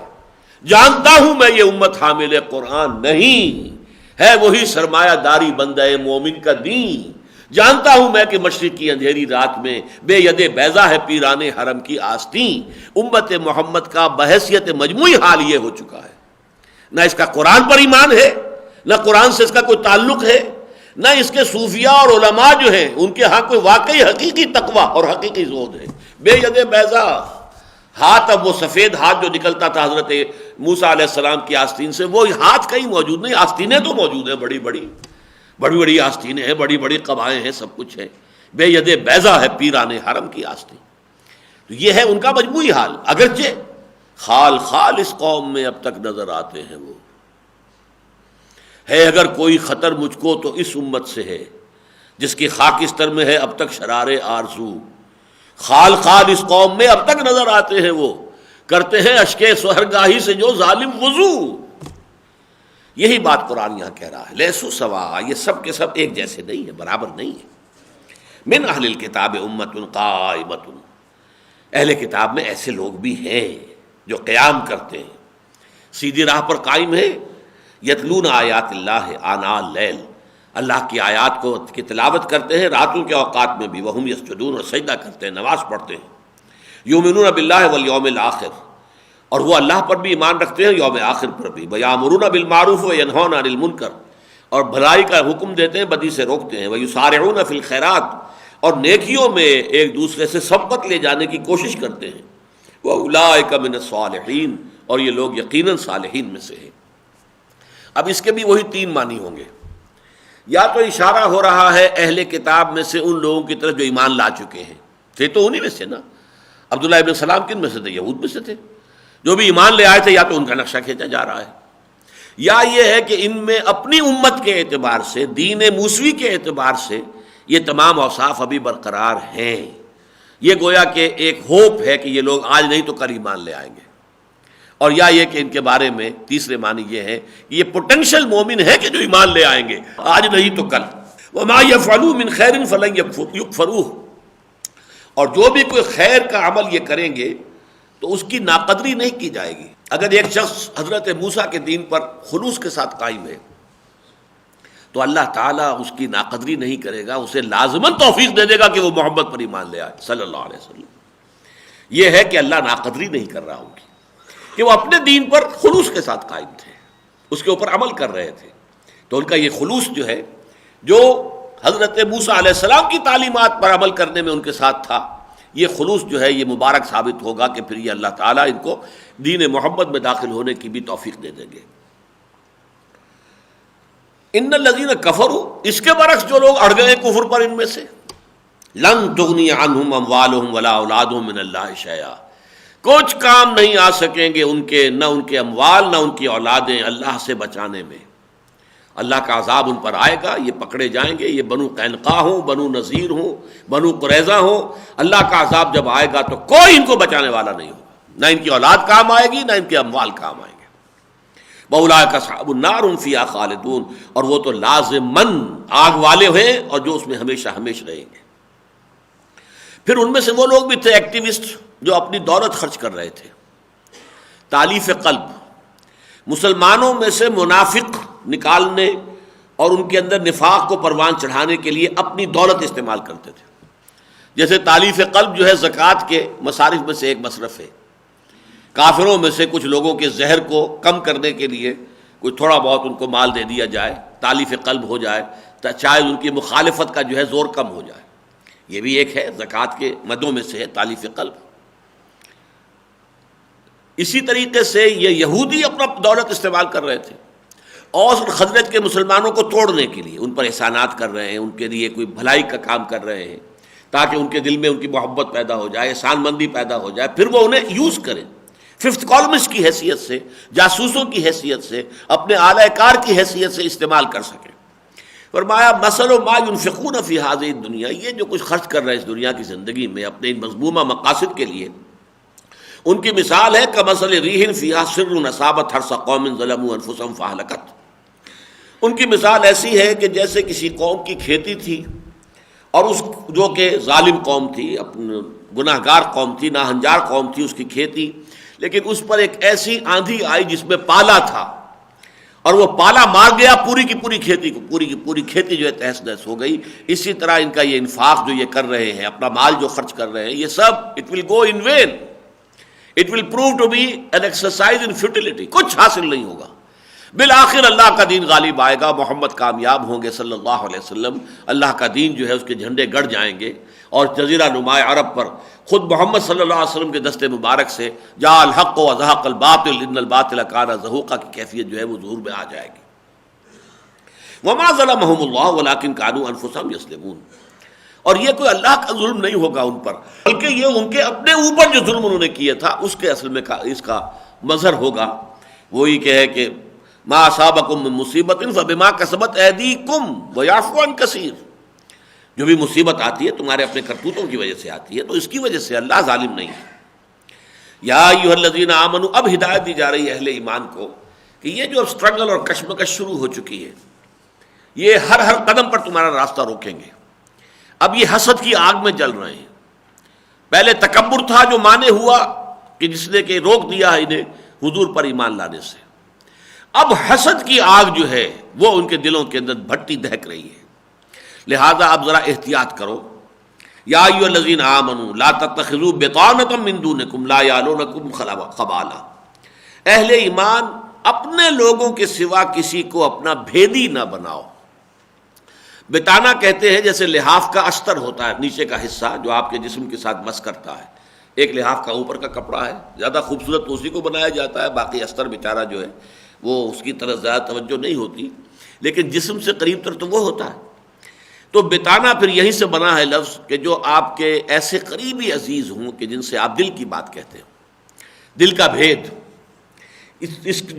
جانتا ہوں میں یہ امت حامل قرآن نہیں ہے، وہی سرمایہ داری بندہ مومن کا دین۔ جانتا ہوں میں کہ مشرق کی اندھیری رات میں بے ید بیضا ہے پیران حرم کی آستین۔ امت محمد کا بحیثیت مجموعی حال یہ ہو چکا ہے، نہ اس کا قرآن پر ایمان ہے، نہ قرآن سے اس کا کوئی تعلق ہے، نہ اس کے صوفیاء اور علماء جو ہیں ان کے ہاں کوئی واقعی حقیقی تقوی اور حقیقی زہد ہے۔ بے ید بیضا ہاتھ، اب وہ سفید ہاتھ جو نکلتا تھا حضرت موسیٰ علیہ السلام کی آستین سے، وہ ہاتھ کہیں موجود نہیں، آستینیں تو موجود ہیں، بڑی بڑی آستینیں ہیں، بڑی بڑی قبائیں ہیں، سب کچھ ہے۔ بے ید بیضا ہے پیران حرم کی آستین۔ تو یہ ہے ان کا مجموعی حال، اگرچہ خال اس قوم میں اب تک نظر آتے ہیں وہ ہے۔ اگر کوئی خطر مجھ کو تو اس امت سے ہے جس کی خاکستر میں ہے اب تک شرار آرزو۔ خال اس قوم میں اب تک نظر آتے ہیں وہ، کرتے ہیں اشک سحرگاہی سے جو ظالم وضو۔ یہی بات قرآن یہاں کہہ رہا ہے، لیسو سوا، یہ سب کے سب ایک جیسے نہیں ہے، برابر نہیں ہے۔ من اہل الکتاب امۃ قائمۃ، اہل کتاب میں ایسے لوگ بھی ہیں جو قیام کرتے ہیں، سیدھی راہ پر قائم ہے۔ یتلون آیات اللہ آناء اللیل، اللہ کی آیات کی تلاوت کرتے ہیں راتوں کے اوقات میں بھی، وہم یسجدون، اور سجدہ کرتے ہیں، نماز پڑھتے ہیں۔ یؤمنون باللہ والیوم الآخر، اور وہ اللہ پر بھی ایمان رکھتے ہیں، یوم آخر پر بھی۔ ویامرون بالمعروف وینہون عن المنکر، اور بھلائی کا حکم دیتے ہیں، بدی سے روکتے ہیں۔ ویسارعون فی الخیرات، اور نیکیوں میں ایک دوسرے سے سبقت لے جانے کی کوشش کرتے ہیں۔ واولئک من الصالحین، اور یہ لوگ یقیناً صالحین میں سے ہیں۔ اب اس کے بھی وہی تین معنی ہوں گے، یا تو اشارہ ہو رہا ہے اہل کتاب میں سے ان لوگوں کی طرف جو ایمان لا چکے ہیں، تھے تو انہی میں سے نا، عبداللہ ابن سلام کن میں سے تھے؟ یہود میں سے تھے، جو بھی ایمان لے آئے تھے، یا تو ان کا نقشہ کھینچا جا رہا ہے، یا یہ ہے کہ ان میں اپنی امت کے اعتبار سے، دین موسوی کے اعتبار سے یہ تمام اوصاف ابھی برقرار ہیں۔ یہ گویا کہ ایک ہوپ ہے کہ یہ لوگ آج نہیں تو کل ایمان لے آئیں گے، اور یا یہ کہ ان کے بارے میں تیسرے معنی یہ ہے کہ یہ پوٹینشیل مومن ہے کہ جو ایمان لے آئیں گے آج نہیں تو کل۔ وما يفعلوا من خیر فلن یکفروہ، اور جو بھی کوئی خیر کا عمل یہ کریں گے تو اس کی ناقدری نہیں کی جائے گی۔ اگر ایک شخص حضرت موسیٰ کے دین پر خلوص کے ساتھ قائم ہے تو اللہ تعالیٰ اس کی ناقدری نہیں کرے گا، اسے لازماً توفیق دے دے گا کہ وہ محمد پر ایمان لے آئے صلی اللہ علیہ وسلم۔ یہ ہے کہ اللہ ناقدری نہیں کر رہا ان کی، کہ وہ اپنے دین پر خلوص کے ساتھ قائم تھے، اس کے اوپر عمل کر رہے تھے، تو ان کا یہ خلوص جو ہے، جو حضرت موسیٰ علیہ السلام کی تعلیمات پر عمل کرنے میں ان کے ساتھ تھا، یہ خلوص جو ہے یہ مبارک ثابت ہوگا کہ پھر یہ اللہ تعالیٰ ان کو دین محمد میں داخل ہونے کی بھی توفیق دے دیں گے۔ ان الذین کفروا، اس کے برعکس جو لوگ اڑ گئے کفر پر ان میں سے، لن تغنی عنہم اموالہم ولا اولادہم من اللہ شیئا، کچھ کام نہیں آ سکیں گے ان کے، نہ ان کے اموال نہ ان کی اولادیں اللہ سے بچانے میں۔ اللہ کا عذاب ان پر آئے گا، یہ پکڑے جائیں گے، یہ بنو قینقاع ہوں، بنو نذیر ہوں، بنو قریظہ ہوں، اللہ کا عذاب جب آئے گا تو کوئی ان کو بچانے والا نہیں ہوگا، نہ ان کی اولاد کام آئے گی نہ ان کے اموال کام آئیں گے۔ وَأُولَٰئِكَ أَصْحَابُ النَّارِ هُمْ فِيهَا خَالِدُونَ، اور وہ تو لازماً آگ والے ہیں اور جو اس میں ہمیشہ ہمیشہ رہیں گے۔ پھر ان میں سے وہ لوگ بھی تھے ایکٹیوسٹ جو اپنی دولت خرچ کر رہے تھے، تالیف قلب، مسلمانوں میں سے منافق نکالنے اور ان کے اندر نفاق کو پروان چڑھانے کے لیے اپنی دولت استعمال کرتے تھے۔ جیسے تالیف قلب جو ہے زکوٰۃ کے مصارف میں سے ایک مصرف ہے، کافروں میں سے کچھ لوگوں کے زہر کو کم کرنے کے لیے کوئی تھوڑا بہت ان کو مال دے دیا جائے، تالیف قلب ہو جائے، شاید ان کی مخالفت کا جو ہے زور کم ہو جائے، یہ بھی ایک ہے زکوٰۃ کے مدوں میں سے ہے تالیف قلب۔ اسی طریقے سے یہ یہودی اپنا دولت استعمال کر رہے تھے، اوس اور خزرج کے مسلمانوں کو توڑنے کے لیے ان پر احسانات کر رہے ہیں، ان کے لیے کوئی بھلائی کا کام کر رہے ہیں تاکہ ان کے دل میں ان کی محبت پیدا ہو جائے، احسان مندی پیدا ہو جائے، پھر وہ انہیں یوز کریں، ففتھ کالمسٹ کی حیثیت سے، جاسوسوں کی حیثیت سے، اپنے اعلی کار کی حیثیت سے استعمال کر سکیں۔ فرمایا مثل ما ينفقون فی هذه الدنیا، یہ جو کچھ خرچ کر رہے ہیں اس دنیا کی زندگی میں اپنے ان مذمومہ مقاصد کے لیے، ان کی مثال ہے کمثل ریح فیہا سر اصابت حرث قوم ظلموا انفسهم فاہلکت، ان کی مثال ایسی ہے کہ جیسے کسی قوم کی کھیتی تھی اور اس جو کہ ظالم قوم تھی، گناہ گار قوم تھی، ناہنجار قوم تھی اس کی کھیتی، لیکن اس پر ایک ایسی آندھی آئی جس میں پالا تھا اور وہ پالا مار گیا پوری کی پوری کھیتی کو، پوری کی پوری کھیتی جو ہے تہس نہس ہو گئی۔ اسی طرح ان کا یہ انفاق جو یہ کر رہے ہیں، اپنا مال جو خرچ کر رہے ہیں، یہ سب it will go in vain, it will prove to be an exercise in futility, کچھ حاصل نہیں ہوگا۔ بالآخر اللہ کا دین غالب آئے گا، محمد کامیاب ہوں گے صلی اللہ علیہ وسلم، اللہ کا دین جو ہے اس کے جھنڈے گڑ جائیں گے، اور جزیرہ نما عرب پر خود محمد صلی اللہ علیہ وسلم کے دست مبارک سے جاء الحق وزهق الباطل ان الباطل كان زهوقا کی کیفیت جو ہے وہ ظہور میں آ جائے گی۔ وما ظلمهم الله ولكن كانوا انفسهم يظلمون، اور یہ کوئی اللہ کا ظلم نہیں ہوگا ان پر، بلکہ یہ ان کے اپنے اوپر جو ظلم انہوں نے کیا تھا اس کے اصل میں اس کا مظہر ہوگا۔ وہی کہ ہے کہ ما اصابکم من مصیبت فبما کسبت ایدیکم ویعفو عن کثیر، جو بھی مصیبت آتی ہے تمہارے اپنے کرتوتوں کی وجہ سے آتی ہے، تو اس کی وجہ سے اللہ ظالم نہیں ہے۔ یا ایھا الذین آمنوا، اب ہدایت دی جا رہی ہے اہل ایمان کو کہ یہ جو اب سٹرگل اور کشمکش شروع ہو چکی ہے، یہ ہر قدم پر تمہارا راستہ روکیں گے۔ اب یہ حسد کی آگ میں جل رہے ہیں، پہلے تکبر تھا جو مانے ہوا کہ جس نے کہ روک دیا انہیں حضور پر ایمان لانے سے، اب حسد کی آگ جو ہے وہ ان کے دلوں کے اندر بھٹی دہک رہی ہے، لہذا اب ذرا احتیاط کرو۔ یا ایھا الذین آمنوا لا تتخذوا بطانۃ من دونکم لا یعلونکم خبالا، اہل ایمان اپنے لوگوں کے سوا کسی کو اپنا بھیدی نہ بناؤ۔ بتانا کہتے ہیں جیسے لحاف کا استر ہوتا ہے، نیچے کا حصہ جو آپ کے جسم کے ساتھ مس کرتا ہے، ایک لحاف کا اوپر کا کپڑا ہے، زیادہ خوبصورت اسی کو بنایا جاتا ہے، باقی استر بیچارہ جو ہے وہ اس کی طرف زیادہ توجہ نہیں ہوتی، لیکن جسم سے قریب تر تو وہ ہوتا ہے۔ تو بتانا پھر یہیں سے بنا ہے لفظ کہ جو آپ کے ایسے قریبی عزیز ہوں کہ جن سے آپ دل کی بات کہتے ہو، دل کا بھید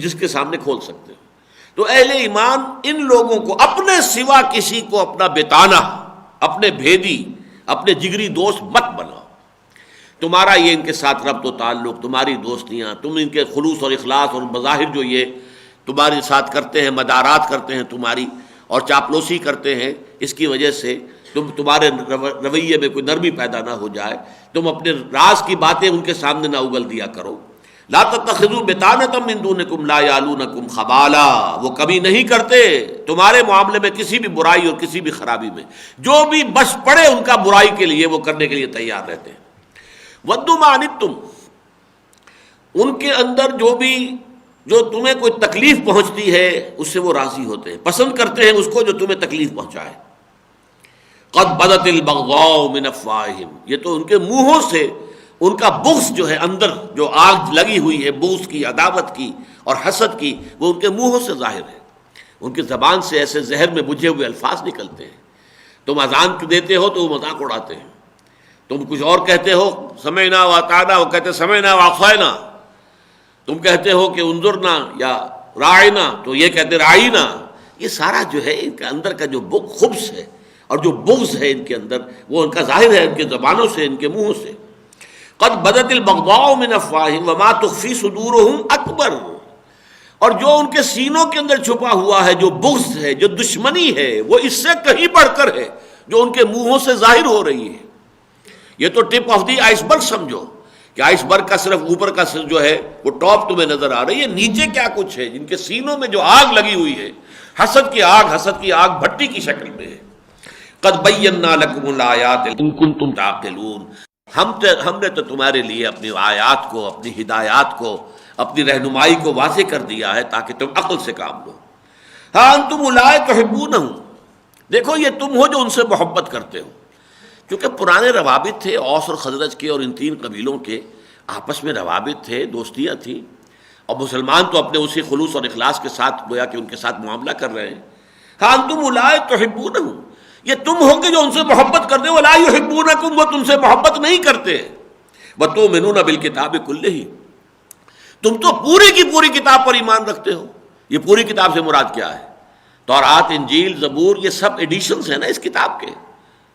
جس کے سامنے کھول سکتے ہو۔ تو اہل ایمان ان لوگوں کو اپنے سوا کسی کو اپنا بتانا، اپنے بھیدی، اپنے جگری دوست مت بناؤ۔ تمہارا یہ ان کے ساتھ ربط و تعلق، تمہاری دوستیاں، تم ان کے خلوص اور اخلاص اور مظاہر جو یہ تمہارے ساتھ کرتے ہیں، مدارات کرتے ہیں تمہاری اور چاپلوسی کرتے ہیں، اس کی وجہ سے تمہارے رویے میں کوئی نرمی پیدا نہ ہو جائے، تم اپنے راز کی باتیں ان کے سامنے نہ اگل دیا کرو۔ لا تتخذوا بطانۃ من دونکم لا یعلونکم خبالا، وہ کمی نہیں کرتے تمہارے معاملے میں کسی بھی برائی اور کسی بھی خرابی میں، جو بھی بس پڑے ان کا برائی کے لیے وہ کرنے کے لیے تیار رہتے ہیں۔ ودوا ما عنتم، ان کے اندر جو تمہیں کوئی تکلیف پہنچتی ہے اس سے وہ راضی ہوتے ہیں، پسند کرتے ہیں اس کو جو تمہیں تکلیف پہنچائے۔ قد بدت البغضاء من افواہہم، یہ تو ان کے منہوں سے ان کا بغض جو ہے، اندر جو آگ لگی ہوئی ہے بغض کی، عداوت کی اور حسد کی، وہ ان کے منہوں سے ظاہر ہے۔ ان کی زبان سے ایسے زہر میں بجھے ہوئے الفاظ نکلتے ہیں. تم اذان دیتے ہو تو وہ مذاق اڑاتے ہیں، تم کچھ اور کہتے ہو سمعنا واطعنا، وہ کہتے سمعنا واخفینا. تم کہتے ہو کہ انظرنا یا راعنا تو یہ کہتے راعینا. یہ سارا جو ہے ان کے اندر کا جو خبث ہے اور جو بغض ہے ان کے اندر، وہ ان کا ظاہر ہے ان کے زبانوں سے، ان کے منہوں سے. قد بدت البغضاء من افواہہم وما تخفی صدورہم اکبر. اور جو ان کے سینوں کے اندر چھپا ہوا ہے، جو بغض ہے، جو دشمنی ہے، وہ اس سے کہیں بڑھ کر ہے جو ان کے منہوں سے ظاہر ہو رہی ہے. یہ تو ٹپ آف دی آئس برگ سمجھو کہ آئس برگ کا صرف اوپر کا جو ہے وہ ٹاپ تمہیں نظر آ رہی ہے، نیچے کیا کچھ ہے. جن کے سینوں میں جو آگ لگی ہوئی ہے، حسد کی آگ بھٹی کی شکل میں ہے. قد بینا لکم الآیات ان کنتم تعقلون. ہم نے تو تمہارے لیے اپنی آیات کو، اپنی ہدایات کو، اپنی رہنمائی کو واضح کر دیا ہے تاکہ تم عقل سے کام لو. ہاں انتم اولئک تحبونہم، دیکھو یہ تم ہو جو ان سے محبت کرتے ہو. کیونکہ پرانے روابط تھے اوس اور خزرج کے اور ان تین قبیلوں کے آپس میں روابط تھے، دوستیاں تھیں، اور مسلمان تو اپنے اسی خلوص اور اخلاص کے ساتھ گویا کہ ان کے ساتھ معاملہ کر رہے ہیں. ہاں انتم اولئک تحبونہم، یہ تم ہو کہ جو ان سے محبت کرتے ہو. ولا یحبونکم، وہ تم سے محبت نہیں کرتے. وتؤمنون بالکتاب کلہ، تم تو پوری کی پوری کتاب پر ایمان رکھتے ہو. یہ پوری کتاب سے مراد کیا ہے؟ تورات، انجیل، زبور، یہ سب ایڈیشنز ہیں نا اس کتاب کے،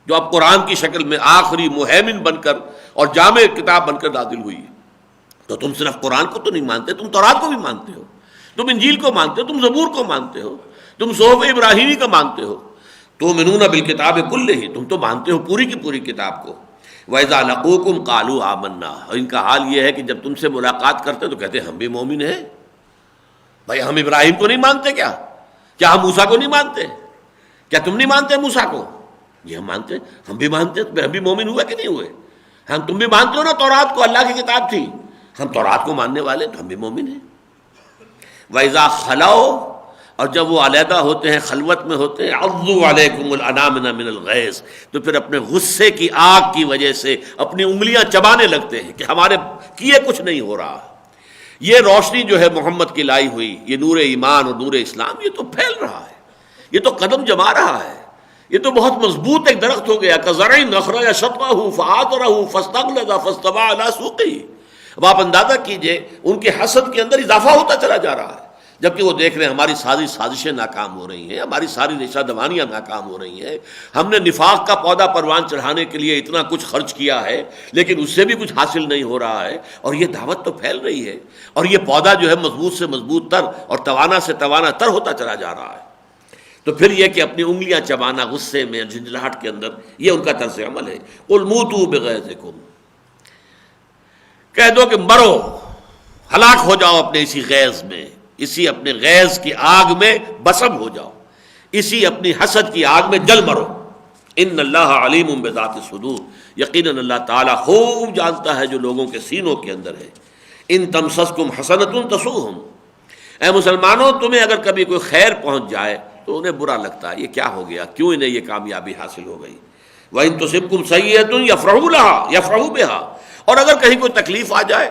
جو اب قرآن کی شکل میں آخری مہیمن بن کر اور جامع کتاب بن کر نازل ہوئی ہے. تو تم صرف قرآن کو تو نہیں مانتے، تم تورات کو بھی مانتے ہو، تم انجیل کو مانتے ہو، تم زبور کو مانتے ہو، تم صحف ابراہیمی کا مانتے ہو. تؤمنون بالکتاب کلہ، تم تو مانتے ہو پوری کی پوری کتاب کو. وَإِذَا لَقُوكُمْ قَالُوا آمَنَّا، اور ان کا حال یہ ہے کہ جب تم سے ملاقات کرتے تو کہتے ہیں ہم بھی مومن ہیں. بھائی ہم ابراہیم کو نہیں مانتے کیا ہم موسیٰ کو نہیں مانتے؟ کیا تم نہیں مانتے موسیٰ کو؟ یہ ہم مانتے ہیں، ہم بھی مانتے ہیں. ہم بھی مومن ہوئے کہ نہیں ہوئے؟ ہم تم بھی مانتے ہو نا تورات کو، اللہ کی کتاب تھی. ہم تورات کو ماننے والے تو ہم بھی مومن ہیں. وَإِذَا خَلَوْا، اور جب وہ علیحدہ ہوتے ہیں، خلوت میں ہوتے ہیں، عَضُّوا عَلَيْكُمُ الْأَنَامِنَ مِنَ الْغَيْظِ، تو پھر اپنے غصے کی آگ کی وجہ سے اپنی انگلیاں چبانے لگتے ہیں کہ ہمارے کیے کچھ نہیں ہو رہا. یہ روشنی جو ہے محمد کی لائی ہوئی، یہ نور ایمان اور نور اسلام، یہ تو پھیل رہا ہے، یہ تو قدم جما رہا ہے، یہ تو بہت مضبوط ایک درخت ہو گیا. كَزَرْعٍ أَخْرَجَ شَطْأَهُ فَآزَرَهُ فَاسْتَغْلَظَ فَاسْتَوَىٰ عَلَىٰ سُوقِهِ. اب آپ اندازہ کیجئے ان کے حسد کے اندر اضافہ ہوتا چلا جا رہا ہے، جبکہ وہ دیکھ رہے ہیں ہماری ساری سازشیں ناکام ہو رہی ہیں، ہماری ساری ریشہ دوانیاں ناکام ہو رہی ہیں. ہم نے نفاق کا پودا پروان چڑھانے کے لیے اتنا کچھ خرچ کیا ہے لیکن اس سے بھی کچھ حاصل نہیں ہو رہا ہے، اور یہ دعوت تو پھیل رہی ہے، اور یہ پودا جو ہے مضبوط سے مضبوط تر اور توانا سے توانا تر ہوتا چلا جا رہا ہے. تو پھر یہ کہ اپنی انگلیاں چبانا غصے میں، جھنجھلاہٹ کے اندر، یہ ان کا طرز عمل ہے. قُلْ مُوتُوا بِغَيْظِكُمْ، کہہ دو کہ مرو، ہلاک ہو جاؤ اپنے اسی غیظ میں، اسی اپنے غیظ کی آگ میں بسم ہو جاؤ، اسی اپنی حسد کی آگ میں جل مرو. ان اللہ علیم بذات الصدور، یقیناً اللہ تعالیٰ خوب جانتا ہے جو لوگوں کے سینوں کے اندر ہے. ان تمسسکم حسنۃ تسؤہم، اے مسلمانوں تمہیں اگر کبھی کوئی خیر پہنچ جائے تو انہیں برا لگتا ہے، یہ کیا ہو گیا، کیوں انہیں یہ کامیابی حاصل ہو گئی. وَإِن تُصِبْكُمْ سَیِّئَةٌ یفرحوا بها، اور اگر کہیں کوئی تکلیف آ جائے،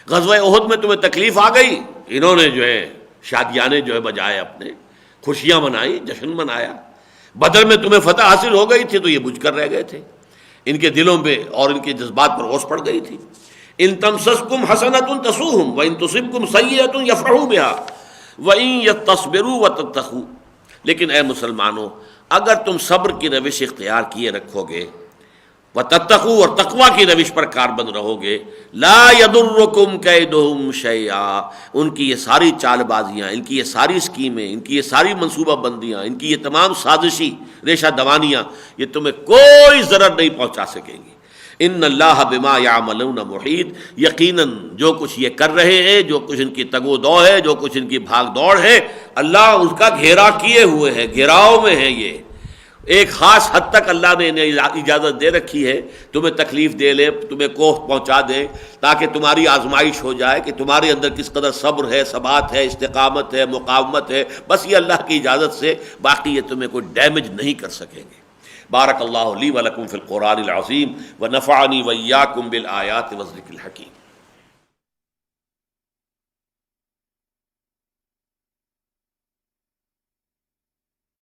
غزوہ احد میں تمہیں تکلیف آ گئی، انہوں نے جو ہے شادیانے جو ہے بجائے اپنے، خوشیاں منائی، جشن منایا. بدر میں تمہیں فتح حاصل ہو گئی تھی تو یہ بجھ کر رہ گئے تھے، ان کے دلوں پہ اور ان کے جذبات پر اوس پڑ گئی تھی. ان تمسسکم حسنۃ تسؤہم وان تصبکم سیئۃ یفرحوا بها وان تصبروا وتتقوا. لیکن اے مسلمانوں اگر تم صبر کی روش اختیار کیے رکھو گے، وتتقوا، اور تقوی کی روش پر کاربند رہو گے، لا یضرکم کیدہم شیئا، ان کی یہ ساری چال بازیاں، ان کی یہ ساری اسکیمیں، ان کی یہ ساری منصوبہ بندیاں، ان کی یہ تمام سازشی ریشہ دوانیاں، یہ تمہیں کوئی ضرر نہیں پہنچا سکیں گی. ان اللہ بما یعملون محیط، یقیناً جو کچھ یہ کر رہے ہیں، جو کچھ ان کی تگ و دو ہے، جو کچھ ان کی بھاگ دوڑ ہے، اللہ اس کا گھیرا کیے ہوئے ہے، گھیراؤ میں ہے. یہ ایک خاص حد تک اللہ نے انہیں اجازت دے رکھی ہے، تمہیں تکلیف دے لے، تمہیں کوہ پہنچا دے، تاکہ تمہاری آزمائش ہو جائے کہ تمہارے اندر کس قدر صبر ہے، ثبات ہے، استقامت ہے، مقاومت ہے. بس یہ اللہ کی اجازت سے، باقی یہ تمہیں کوئی ڈیمیج نہیں کر سکیں گے. بارک اللہ لی ولکم فی القرآن العظیم ونفعنی وإیاکم بالآیات والذکر الحکیم.